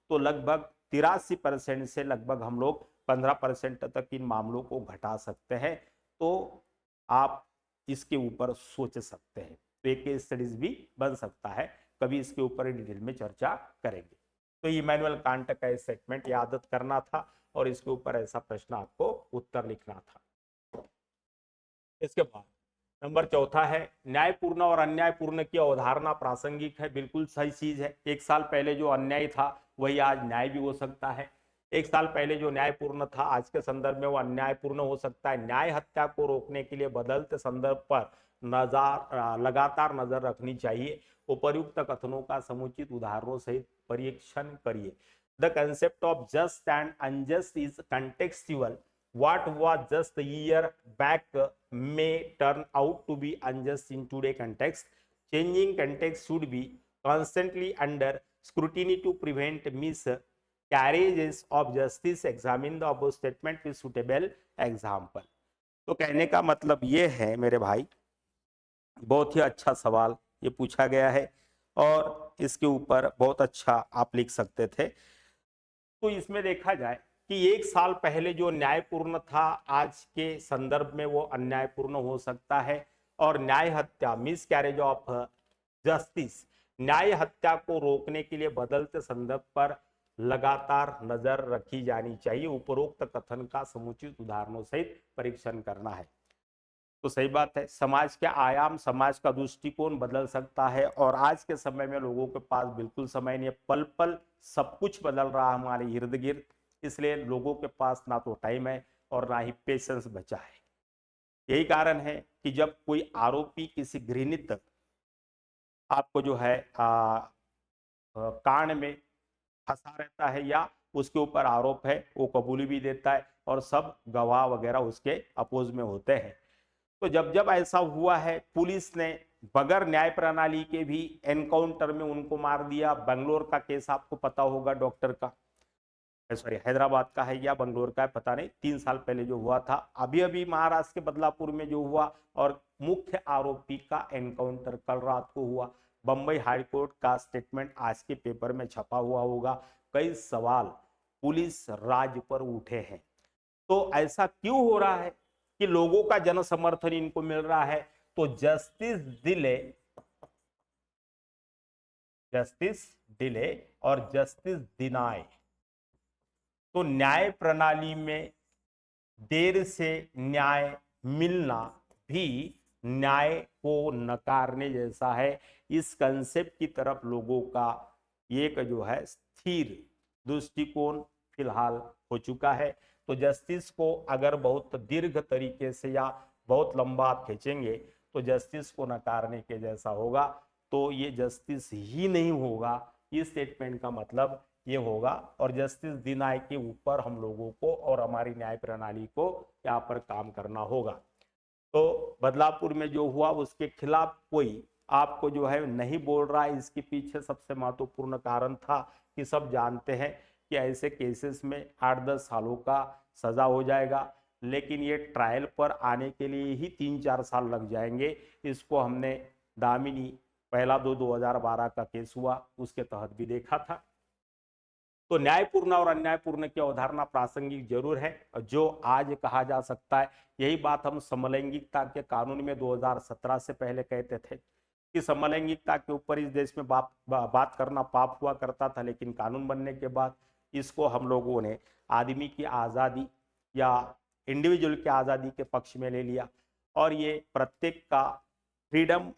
तो लगभग 83% से लगभग हम लोग 15% तक इन मामलों को घटा सकते हैं। तो आप इसके ऊपर सोच सकते हैं, तो एक केस स्टडीज भी बन सकता है, कभी इसके ऊपर डिटेल में चर्चा करेंगे। तो इमैनुअल कांट का स्टेटमेंट याद करना था और इसके ऊपर ऐसा प्रश्न आपको उत्तर लिखना था। इसके बाद नंबर चौथा है, न्यायपूर्ण और अन्यायपूर्ण की अवधारणा प्रासंगिक है। बिल्कुल सही चीज है। एक साल पहले जो अन्याय था वही आज न्याय भी हो सकता है। एक साल पहले जो न्यायपूर्ण था आज के संदर्भ में वो अन्यायपूर्ण हो सकता है। न्याय हत्या को रोकने के लिए बदलते संदर्भ पर लगातार नजर रखनी चाहिए। उपर्युक्त कथनों का समुचित उदाहरणों सहित परीक्षण करिए। The concept of just and unjust is contextual. What was just a year back may turn out to be unjust in today's context. Changing context should be constantly under scrutiny to prevent miscarriages of justice. Examine the above statement with suitable example. तो कहने का मतलब ये है मेरे भाई, बहुत ही अच्छा सवाल ये पूछा गया है और इसके ऊपर बहुत अच्छा आप लिख सकते थे। तो इसमें देखा जाए कि एक साल पहले जो न्यायपूर्ण था आज के संदर्भ में वो अन्यायपूर्ण हो सकता है। और न्याय हत्या, मिस कैरेज ऑफ जस्टिस, न्याय हत्या को रोकने के लिए बदलते संदर्भ पर लगातार नजर रखी जानी चाहिए। उपरोक्त कथन का समुचित उदाहरणों सहित परीक्षण करना है। तो सही बात है, समाज के आयाम, समाज का दृष्टिकोण बदल सकता है और आज के समय में लोगों के पास बिल्कुल समय नहीं है। पल पल सब कुछ बदल रहा है हमारे इर्द गिर्द, इसलिए लोगों के पास ना तो टाइम है और ना ही पेशेंस बचा है। यही कारण है कि जब कोई आरोपी किसी घृणित आपको जो है कांड में फंसा रहता है या उसके ऊपर आरोप है, वो कबूली भी देता है और सब गवाह वगैरह उसके अपोज में होते हैं। तो जब जब ऐसा हुआ है, पुलिस ने बगैर न्याय प्रणाली के भी एनकाउंटर में उनको मार दिया। बंगलोर का केस आपको पता होगा, डॉक्टर का, सॉरी हैदराबाद का है या बंगलोर का है पता नहीं, 3 साल पहले जो हुआ था। अभी अभी महाराष्ट्र के बदलापुर में जो हुआ और मुख्य आरोपी का एनकाउंटर कल रात को हुआ। बंबई हाईकोर्ट का स्टेटमेंट आज के पेपर में छपा हुआ होगा। कई सवाल पुलिस राज पर उठे हैं। तो ऐसा क्यों हो रहा है कि लोगों का जन समर्थन इनको मिल रहा है? तो जस्टिस डिले और जस्टिस डिनाय। तो न्याय प्रणाली में देर से न्याय मिलना भी न्याय को नकारने जैसा है। इस कंसेप्ट की तरफ लोगों का एक जो है स्थिर दृष्टिकोण फिलहाल हो चुका है। तो जस्टिस को अगर बहुत दीर्घ तरीके से या बहुत लंबा आप खींचेंगे तो जस्टिस को नकारने के जैसा होगा। तो ये जस्टिस ही नहीं होगा, इस स्टेटमेंट का मतलब ये होगा। और जस्टिस डिनाय के ऊपर हम लोगों को और हमारी न्याय प्रणाली को यहाँ पर काम करना होगा। तो बदलापुर में जो हुआ उसके खिलाफ कोई आपको जो है नहीं बोल रहा है। इसके पीछे सबसे महत्वपूर्ण कारण था कि सब जानते हैं कि ऐसे केसेस में 8-10 सालों का सजा हो जाएगा, लेकिन ये ट्रायल पर आने के लिए ही 3-4 साल लग जाएंगे। इसको हमने दामिनी पहला 2012 का केस हुआ उसके तहत भी देखा था। तो न्यायपूर्ण और अन्यायपूर्ण की अवधारणा प्रासंगिक जरूर है, जो आज कहा जा सकता है। यही बात हम समलैंगिकता के कानून में 2017 से पहले कहते थे कि समलैंगिकता के ऊपर इस देश में बात करना पाप हुआ करता था, लेकिन कानून बनने के बाद इसको हम लोगों ने आदमी की आज़ादी या इंडिविजुअल की आज़ादी के पक्ष में ले लिया। और ये प्रत्येक का फ्रीडम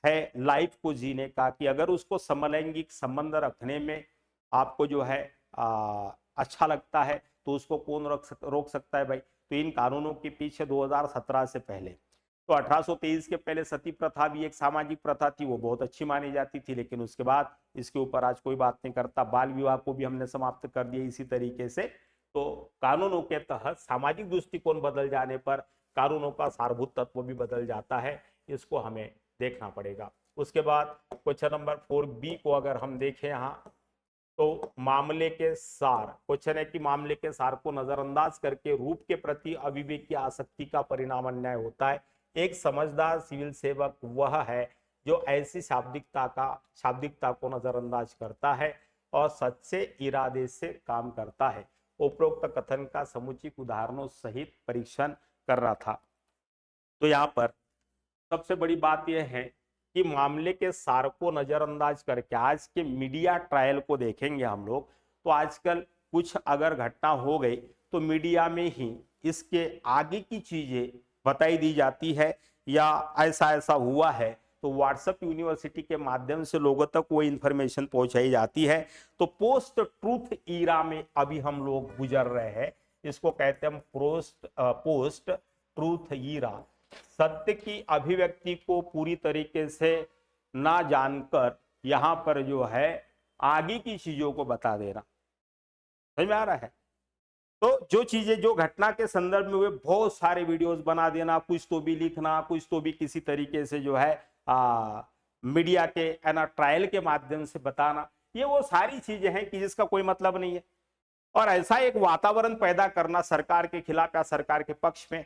है लाइफ को जीने का, कि अगर उसको समलैंगिक संबंध रखने में आपको जो है अच्छा लगता है तो उसको कौन रोक सकता है भाई। तो तो इन कानूनों के पीछे 2017 से पहले, तो 1823 के पहले सती प्रथा भी एक सामाजिक प्रथा थी, वो बहुत अच्छी मानी जाती थी, लेकिन उसके बाद इसके ऊपर आज कोई बात नहीं करता। बाल विवाह को भी हमने समाप्त कर दिया इसी तरीके से। तो कानूनों के तहत सामाजिक दृष्टिकोण बदल जाने पर कानूनों का सारभूत तत्व भी बदल जाता है, इसको हमें देखना पड़ेगा। उसके बाद क्वेश्चन नंबर 4B को अगर हम देखें यहाँ, तो मामले के सार, क्वेश्चन है कि मामले के सार को नजरअंदाज करके रूप के प्रति अविवेक की आसक्ति का परिणाम अन्याय होता है। एक समझदार सिविल सेवक वह है जो ऐसी शाब्दिकता को नजरअंदाज करता है और सच्चे इरादे से काम करता है। उपरोक्त कथन का समुचित उदाहरणों सहित परीक्षण कर रहा था। तो यहाँ पर सबसे बड़ी बात यह है कि मामले के सार को नजरअंदाज करके आज के मीडिया ट्रायल को देखेंगे हम लोग, तो आजकल कुछ अगर घटना हो गई तो मीडिया में ही इसके आगे की चीजें बताई दी जाती है, या ऐसा ऐसा हुआ है तो व्हाट्सएप यूनिवर्सिटी के माध्यम से लोगों तक वो इंफॉर्मेशन पहुंचाई जाती है। तो पोस्ट ट्रूथ ईरा में अभी हम लोग गुजर रहे हैं, इसको कहते हैं पोस्ट ट्रूथ ईरा। सत्य की अभिव्यक्ति को पूरी तरीके से ना जानकर यहां पर जो है आगे की चीजों को बता देना, समझ में आ रहा है। तो जो चीजें जो घटना के संदर्भ में हुए बहुत सारे वीडियोस बना देना, कुछ तो भी लिखना, कुछ तो भी किसी तरीके से जो है मीडिया के ट्रायल के माध्यम से बताना, ये वो सारी चीजें हैं कि जिसका कोई मतलब नहीं है। और ऐसा एक वातावरण पैदा करना सरकार के खिलाफ या सरकार के पक्ष में।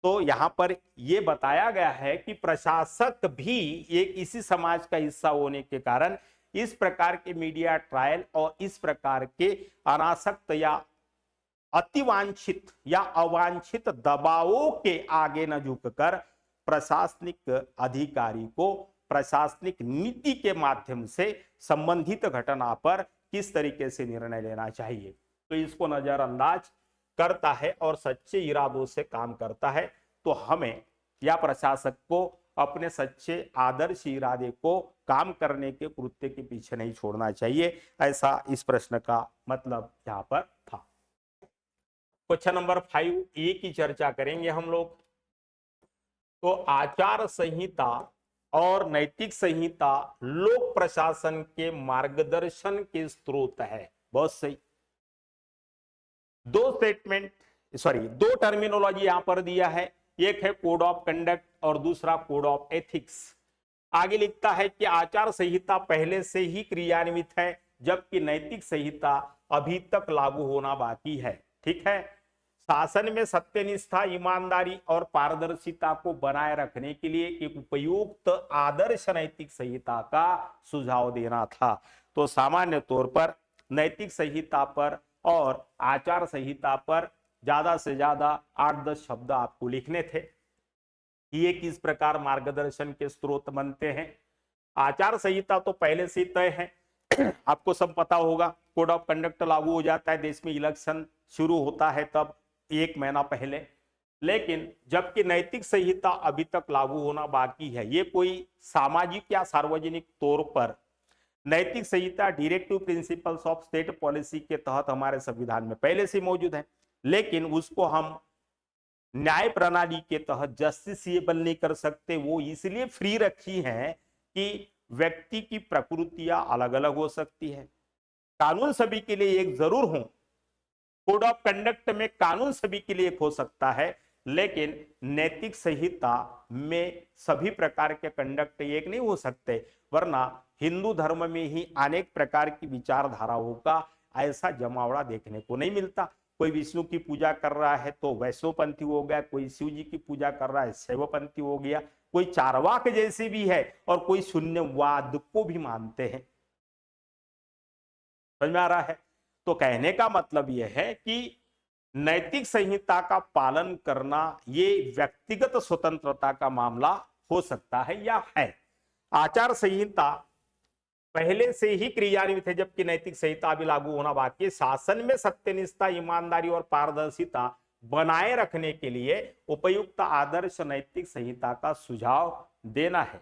तो यहां पर यह बताया गया है कि प्रशासक भी एक इसी समाज का हिस्सा होने के कारण इस प्रकार के मीडिया ट्रायल और इस प्रकार के अनासक्त या अतिवांछित या अवांछित दबावों के आगे न झुककर प्रशासनिक अधिकारी को प्रशासनिक नीति के माध्यम से संबंधित घटना पर किस तरीके से निर्णय लेना चाहिए, तो इसको नजरअंदाज करता है और सच्चे इरादों से काम करता है। तो हमें या प्रशासक को अपने सच्चे आदर्श इरादे को काम करने के कृत्य के पीछे नहीं छोड़ना चाहिए, ऐसा इस प्रश्न का मतलब यहां पर था। क्वेश्चन नंबर 5A की चर्चा करेंगे हम लोग। तो आचार संहिता और नैतिक संहिता लोक प्रशासन के मार्गदर्शन के स्रोत है। बहुत सही। दो टर्मिनोलॉजी यहां पर दिया है, एक है कोड ऑफ कंडक्ट और दूसरा कोड ऑफ एथिक्स। आगे लिखता है कि आचार संहिता पहले से ही क्रियान्वित है जबकि नैतिक संहिता अभी तक लागू होना बाकी है। ठीक है। शासन में सत्यनिष्ठा, ईमानदारी और पारदर्शिता को बनाए रखने के लिए एक उपयुक्त आदर्श नैतिक संहिता का सुझाव देना था। तो सामान्य तौर पर नैतिक संहिता पर और आचार संहिता पर ज्यादा से ज्यादा 8-10 शब्द आपको लिखने थे। ये किस प्रकार मार्गदर्शन के स्रोत बनते हैं। आचार संहिता तो पहले से तय है, आपको सब पता होगा। कोड ऑफ कंडक्ट लागू हो जाता है, देश में इलेक्शन शुरू होता है तब 1 महीना पहले। लेकिन जबकि नैतिक संहिता अभी तक लागू होना बाकी है, ये कोई सामाजिक या सार्वजनिक तौर पर नैतिक संहिता directive principles of state policy के तहत हमारे संविधान में पहले से मौजूद है, लेकिन उसको हम न्याय प्रणाली के तहत जस्टिसएबल नहीं कर सकते। वो इसलिए फ्री रखी है कि व्यक्ति की प्रकृतियां अलग अलग हो सकती है। कानून सभी के लिए एक जरूर हो, कोड ऑफ कंडक्ट में कानून सभी के लिए एक हो सकता है, लेकिन नैतिक संहिता में सभी प्रकार के कंडक्ट एक नहीं हो सकते, वरना हिंदू धर्म में ही अनेक प्रकार की विचारधाराओं का ऐसा जमावड़ा देखने को नहीं मिलता। कोई विष्णु की पूजा कर रहा है तो वैष्णवपंथी हो गया, कोई शिव जी की पूजा कर रहा है शैवपंथी हो गया, कोई चारवाक जैसे भी है और कोई शून्यवाद को भी मानते हैं। समझ में आ रहा है। तो कहने का मतलब यह है कि नैतिक संहिता का पालन करना ये व्यक्तिगत स्वतंत्रता का मामला हो सकता है या है। आचार संहिता पहले से ही क्रियान्वित है जबकि नैतिक संहिता अभी लागू होना बाकी है। शासन में सत्यनिष्ठा, ईमानदारी और पारदर्शिता बनाए रखने के लिए उपयुक्त आदर्श नैतिक संहिता का सुझाव देना है।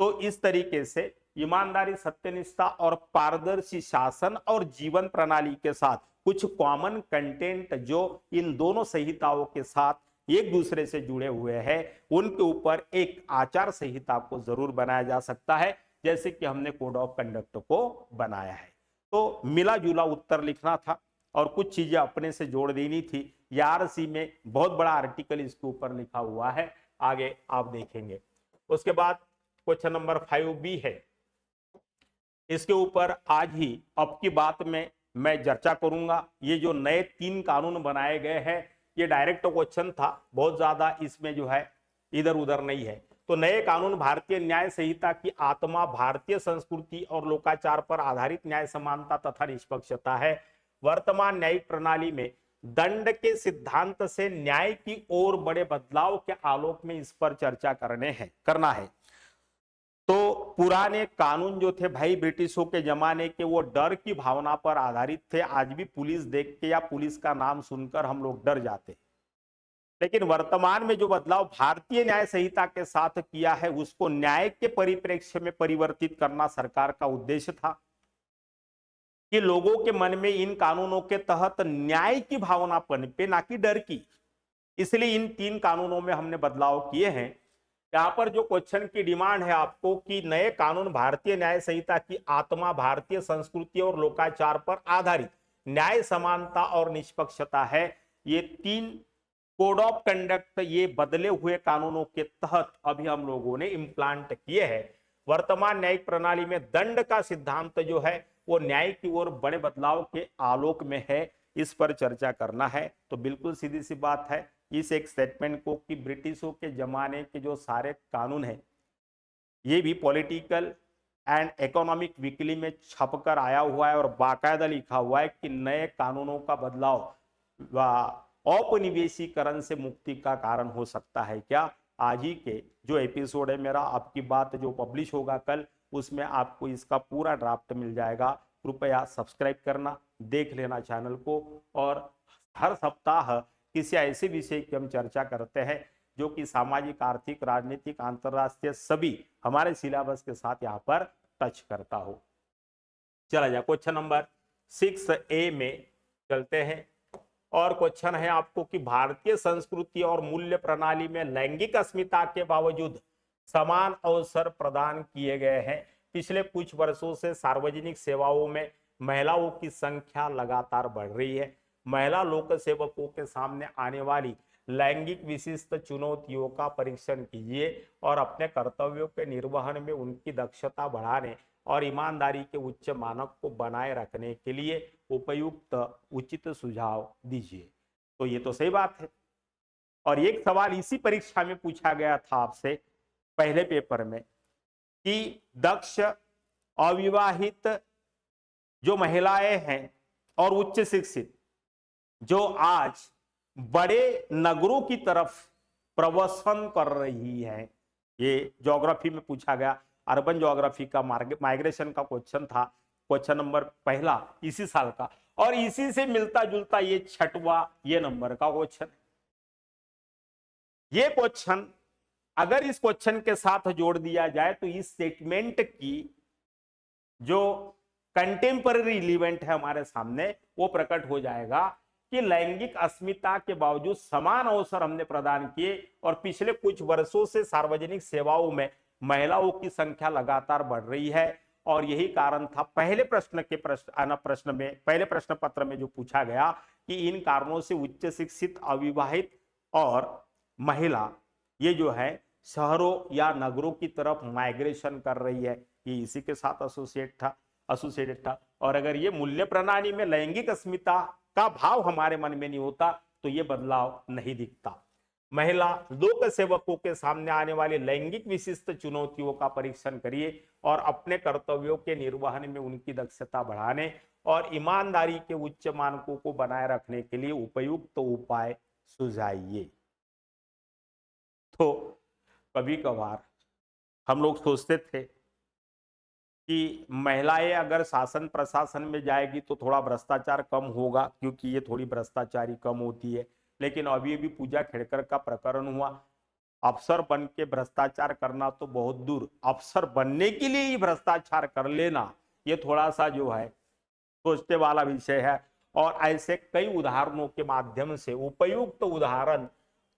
तो इस तरीके से ईमानदारी, सत्यनिष्ठा और पारदर्शी शासन और जीवन प्रणाली के साथ कुछ कॉमन कंटेंट जो इन दोनों संहिताओं के साथ एक दूसरे से जुड़े हुए हैं, उनके ऊपर एक आचार संहिता को जरूर बनाया जा सकता है, जैसे कि हमने कोड ऑफ कंडक्ट को बनाया है। तो मिला जुला उत्तर लिखना था और कुछ चीजें अपने से जोड़ देनी थी। आरसी में बहुत बड़ा आर्टिकल इसके ऊपर लिखा हुआ है, आगे आप देखेंगे। उसके बाद क्वेश्चन नंबर 5B है, इसके ऊपर आज ही अब की बात में मैं चर्चा करूंगा। ये जो नए 3 कानून बनाए गए हैं, ये डायरेक्ट क्वेश्चन था, बहुत ज्यादा इसमें जो है इधर उधर नहीं है। तो नए कानून भारतीय न्याय संहिता की आत्मा भारतीय संस्कृति और लोकाचार पर आधारित न्याय समानता तथा निष्पक्षता है। वर्तमान न्यायिक प्रणाली में दंड के सिद्धांत से न्याय की ओर बड़े बदलाव के आलोक में इस पर चर्चा करना है। तो पुराने कानून जो थे भाई ब्रिटिशों के जमाने के, वो डर की भावना पर आधारित थे। आज भी पुलिस देख के या पुलिस का नाम सुनकर हम लोग डर जाते, लेकिन वर्तमान में जो बदलाव भारतीय न्याय संहिता के साथ किया है, उसको न्याय के परिप्रेक्ष्य में परिवर्तित करना सरकार का उद्देश्य था कि लोगों के मन में इन कानूनों के तहत न्याय की भावना पनपे, ना कि डर की। इसलिए इन 3 कानूनों में हमने बदलाव किए हैं। यहां पर जो क्वेश्चन की डिमांड है आपको कि नए कानून भारतीय न्याय संहिता की आत्मा भारतीय संस्कृति और लोकाचार पर आधारित न्याय समानता और निष्पक्षता है। ये 3 कोड ऑफ कंडक्ट ये बदले हुए कानूनों के तहत अभी हम लोगों ने इम्प्लांट किए हैं। वर्तमान न्यायिक प्रणाली में दंड का सिद्धांत जो है वो न्याय की ओर बड़े बदलाव के आलोक में है, इस पर चर्चा करना है। तो बिल्कुल सीधी सी बात है इस एक स्टेटमेंट को कि ब्रिटिशों के जमाने के जो सारे कानून हैं, ये भी पॉलिटिकल एंड इकोनॉमिक वीकली में छपकर आया हुआ है और बाकायदा लिखा हुआ है कि नए कानूनों का बदलाव औपनिवेशीकरण से मुक्ति का कारण हो सकता है क्या। आज ही के जो एपिसोड है मेरा आपकी बात जो पब्लिश होगा कल, उसमें आपको इसका पूरा ड्राफ्ट मिल जाएगा। कृपया सब्सक्राइब करना, देख लेना चैनल को, और हर सप्ताह किसी ऐसे विषय की हम चर्चा करते हैं जो कि सामाजिक, आर्थिक, राजनीतिक, अंतरराष्ट्रीय सभी हमारे सिलेबस के साथ यहाँ पर टच करता हो। चला जाए क्वेश्चन नंबर 6A में चलते हैं, और क्वेश्चन है आपको कि भारतीय संस्कृति और मूल्य प्रणाली में लैंगिक अस्मिता के बावजूद समान अवसर प्रदान किए गए हैं। पिछले कुछ वर्षों से सार्वजनिक सेवाओं में महिलाओं की संख्या लगातार बढ़ रही है। महिला लोक सेवकों के सामने आने वाली लैंगिक विशिष्ट चुनौतियों का परीक्षण कीजिए और अपने कर्तव्यों के निर्वहन में उनकी दक्षता बढ़ाने और ईमानदारी के उच्च मानक को बनाए रखने के लिए उपयुक्त उचित सुझाव दीजिए। तो ये तो सही बात है, और एक सवाल इसी परीक्षा में पूछा गया था आपसे पहले पेपर में कि दक्ष अविवाहित जो महिलाएं हैं और उच्च शिक्षित जो आज बड़े नगरों की तरफ प्रवासन कर रही है, ये ज्योग्राफी में पूछा गया, अर्बन ज्योग्राफी का माइग्रेशन का क्वेश्चन था, क्वेश्चन नंबर पहला इसी साल का, और इसी से मिलता जुलता ये 6वां ये नंबर का क्वेश्चन। ये क्वेश्चन अगर इस क्वेश्चन के साथ जोड़ दिया जाए तो इस स्टेटमेंट की जो कंटेम्पररी रिलेवेंट है हमारे सामने वो प्रकट हो जाएगा कि लैंगिक अस्मिता के बावजूद समान अवसर हमने प्रदान किए और पिछले कुछ वर्षों से सार्वजनिक सेवाओं में महिलाओं की संख्या लगातार बढ़ रही है। और यही कारण था पहले प्रश्न पत्र में जो पूछा गया कि इन कारणों से उच्च शिक्षित अविवाहित और महिला ये जो है शहरों या नगरों की तरफ माइग्रेशन कर रही है, ये इसी के साथ एसोसिएटेड था। और अगर ये मूल्य प्रणाली में लैंगिक अस्मिता का भाव हमारे मन में नहीं होता तो ये बदलाव नहीं दिखता। महिला लोक सेवकों के सामने आने वाली लैंगिक विशिष्ट चुनौतियों का परीक्षण करिए और अपने कर्तव्यों के निर्वहन में उनकी दक्षता बढ़ाने और ईमानदारी के उच्च मानकों को बनाए रखने के लिए उपयुक्त उपाय सुझाइए। तो कभी कभार हम लोग सोचते थे कि महिलाएं अगर शासन प्रशासन में जाएगी तो थोड़ा भ्रष्टाचार कम होगा, क्योंकि ये थोड़ी भ्रष्टाचारी कम होती है। लेकिन अभी भी पूजा खेड़कर का प्रकरण हुआ, अफसर बन के भ्रष्टाचार करना तो बहुत दूर, अफसर बनने के लिए ही भ्रष्टाचार कर लेना, ये थोड़ा सा जो है सोचने वाला विषय है। और ऐसे कई उदाहरणों के माध्यम से, उपयुक्त उदाहरण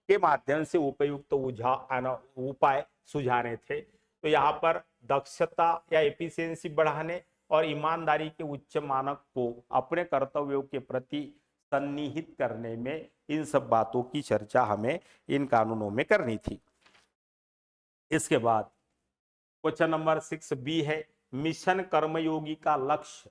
के माध्यम से उपयुक्त उपाय सुझाने थे। तो यहाँ पर दक्षता या एफिशिएंसी बढ़ाने और ईमानदारी के उच्च मानक को अपने कर्तव्यों के प्रति सन्निहित करने में, इन सब बातों की चर्चा हमें इन कानूनों में करनी थी। इसके बाद क्वेश्चन नंबर 6B है, मिशन कर्मयोगी का लक्ष्य।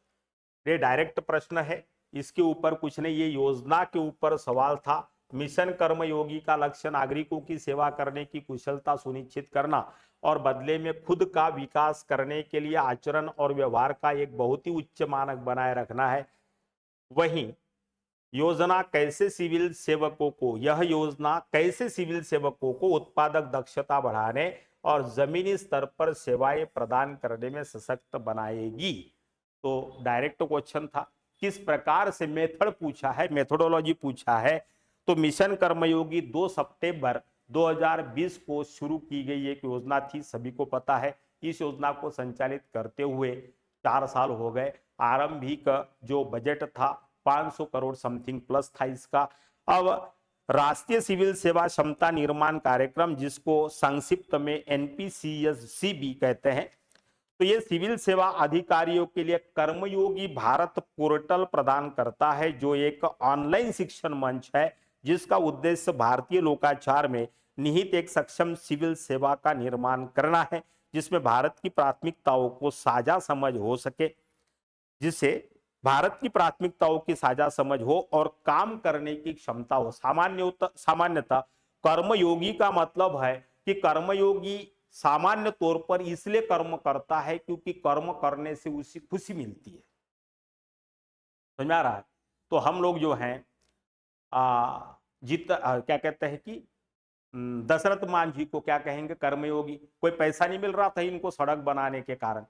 ये डायरेक्ट प्रश्न है, इसके ऊपर कुछ नहीं, ये योजना के ऊपर सवाल था। मिशन कर्मयोगी का लक्ष्य नागरिकों की सेवा करने की कुशलता सुनिश्चित करना और बदले में खुद का विकास करने के लिए आचरण और व्यवहार का एक बहुत ही उच्च मानक बनाए रखना है। वहीं योजना कैसे सिविल सेवकों को, यह योजना कैसे सिविल सेवकों को उत्पादक दक्षता बढ़ाने और जमीनी स्तर पर सेवाएं प्रदान करने में सशक्त बनाएगी। तो डायरेक्ट क्वेश्चन था, किस प्रकार से, मेथड पूछा है, मेथोडोलॉजी पूछा है। तो मिशन कर्मयोगी 2 सितंबर 2020 को शुरू की गई एक योजना थी, सभी को पता है। इस योजना को संचालित करते हुए 4 साल हो गए। आरंभिक जो बजट था 500 करोड़ समथिंग प्लस था इसका। अब राष्ट्रीय सिविल सेवा क्षमता निर्माण कार्यक्रम, जिसको संक्षिप्त में NPCSCB कहते हैं, तो ये सिविल सेवा अधिकारियों के लिए कर्मयोगी भारत पोर्टल प्रदान करता है, जो एक ऑनलाइन शिक्षण मंच है जिसका उद्देश्य भारतीय लोकाचार में निहित एक सक्षम सिविल सेवा का निर्माण करना है, जिसमें भारत की प्राथमिकताओं को साझा समझ हो सके, जिससे भारत की प्राथमिकताओं की साझा समझ हो और काम करने की क्षमता हो। सामान्यतः कर्मयोगी का मतलब है कि कर्मयोगी सामान्य तौर पर इसलिए कर्म करता है क्योंकि कर्म करने से उसे खुशी मिलती है। समझ में आ रहा है? तो हम लोग जो हैं क्या कहते हैं कि दशरथ मांझी को क्या कहेंगे, कर्मयोगी। कोई पैसा नहीं मिल रहा था इनको सड़क बनाने के कारण,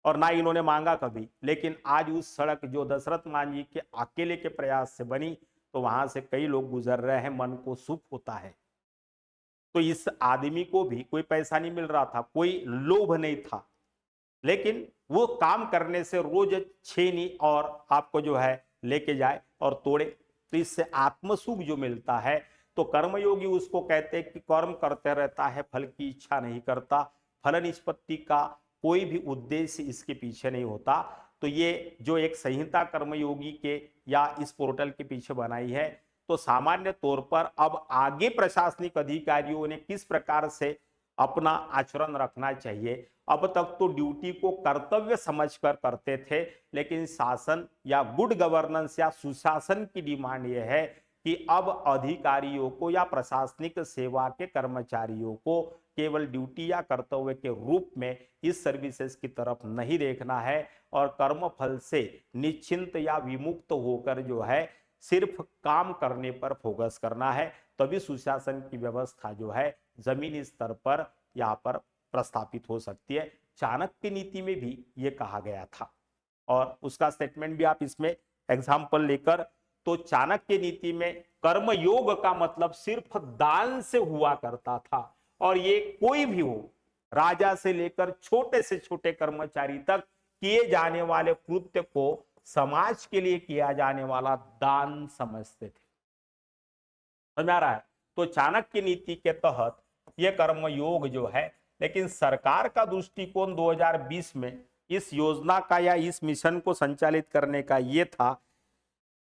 और ना इन्होंने मांगा कभी, लेकिन आज उस सड़क जो दशरथ मांझी के अकेले के प्रयास से बनी, तो वहां से कई लोग गुजर रहे हैं, मन को सुख होता है। तो इस आदमी को भी कोई पैसा नहीं मिल रहा था, कोई लोभ नहीं था, लेकिन वो काम करने से रोज छेनी और आपको जो है लेके जाए और तोड़े, तो इससे आत्मसुख जो मिलता है। तो कर्मयोगी उसको कहते हैं कि कर्म करते रहता है, फल की इच्छा नहीं करता, फल निष्पत्ति का कोई भी उद्देश्य इसके पीछे नहीं होता। तो ये जो एक संहिता कर्मयोगी के या इस पोर्टल के पीछे बनाई है, तो सामान्य तौर पर अब आगे प्रशासनिक अधिकारियों ने किस प्रकार से अपना आचरण रखना चाहिए। अब तक तो ड्यूटी को कर्तव्य समझकर करते थे, लेकिन शासन या गुड गवर्नेंस या सुशासन की डिमांड यह है कि अब अधिकारियों को या प्रशासनिक सेवा के कर्मचारियों को केवल ड्यूटी या कर्तव्य के रूप में इस सर्विसेज की तरफ नहीं देखना है, और कर्मफल से निश्चिंत या विमुक्त होकर जो है सिर्फ काम करने पर फोकस करना है। तभी सुशासन की व्यवस्था जो है जमीनी स्तर पर यहाँ पर प्रस्थापित हो सकती है। चाणक्य नीति में भी ये कहा गया था, और उसका स्टेटमेंट भी आप इसमें एग्जाम्पल लेकर, तो चाणक्य नीति में कर्मयोग का मतलब सिर्फ दान से हुआ करता था, और ये कोई भी हो, राजा से लेकर छोटे से छोटे कर्मचारी तक किए जाने वाले कृत्य को समाज के लिए किया जाने वाला दान समझते थे। समझ आ रहा है? तो चाणक्य नीति के तहत यह कर्मयोग जो है, लेकिन सरकार का दृष्टिकोण 2020 में इस योजना का या इस मिशन को संचालित करने का यह था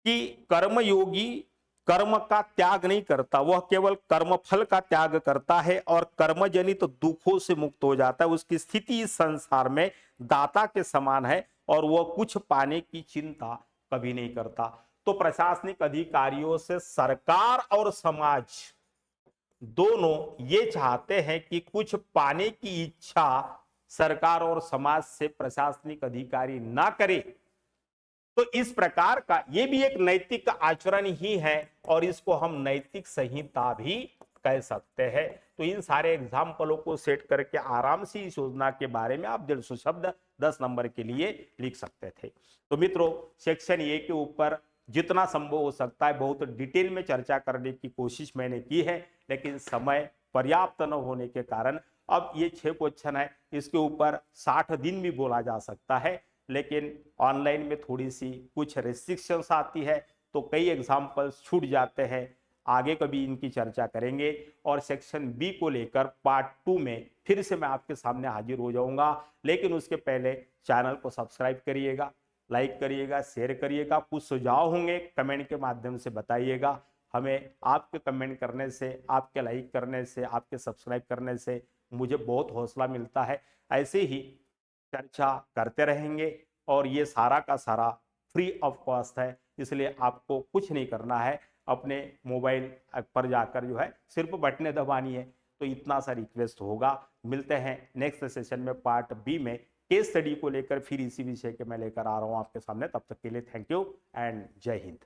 कि कर्मयोगी कर्म का त्याग नहीं करता, वह केवल कर्मफल का त्याग करता है और कर्मजनित दुखों से मुक्त हो जाता है। उसकी स्थिति इस संसार में दाता के समान है और वह कुछ पाने की चिंता कभी नहीं करता। तो प्रशासनिक अधिकारियों से सरकार और समाज दोनों ये चाहते हैं कि कुछ पाने की इच्छा सरकार और समाज से प्रशासनिक अधिकारी ना करे। तो इस प्रकार का ये भी एक नैतिक आचरण ही है, और इसको हम नैतिक संहिता भी कह सकते हैं। तो इन सारे एग्जाम्पलों को सेट करके आराम से इस योजना के बारे में आप 150 शब्द 10 नंबर के लिए लिख सकते थे। तो मित्रों, सेक्शन ए के ऊपर जितना संभव हो सकता है बहुत डिटेल में चर्चा करने की कोशिश मैंने की है, लेकिन समय पर्याप्त न होने के कारण अब ये 6 क्वेश्चन है, इसके ऊपर 60 दिन भी बोला जा सकता है, लेकिन ऑनलाइन में थोड़ी सी कुछ रेस्ट्रिक्शंस आती है, तो कई एग्जाम्पल्स छूट जाते हैं। आगे कभी इनकी चर्चा करेंगे और सेक्शन बी को लेकर पार्ट 2 में फिर से मैं आपके सामने हाजिर हो जाऊंगा। लेकिन उसके पहले चैनल को सब्सक्राइब करिएगा, लाइक करिएगा, शेयर करिएगा। कुछ सुझाव होंगे कमेंट के माध्यम से बताइएगा। हमें आपके कमेंट करने से, आपके लाइक करने से, आपके सब्सक्राइब करने से मुझे बहुत हौसला मिलता है। ऐसे ही चर्चा करते रहेंगे और ये सारा का सारा फ्री ऑफ कॉस्ट है, इसलिए आपको कुछ नहीं करना है, अपने मोबाइल पर जाकर जो है सिर्फ बटनें दबानी है। तो इतना सा रिक्वेस्ट होगा। मिलते हैं नेक्स्ट सेशन में पार्ट बी में, केस स्टडी को लेकर फिर इसी विषय के मैं लेकर आ रहा हूं आपके सामने। तब तक के लिए थैंक यू एंड जय हिंद।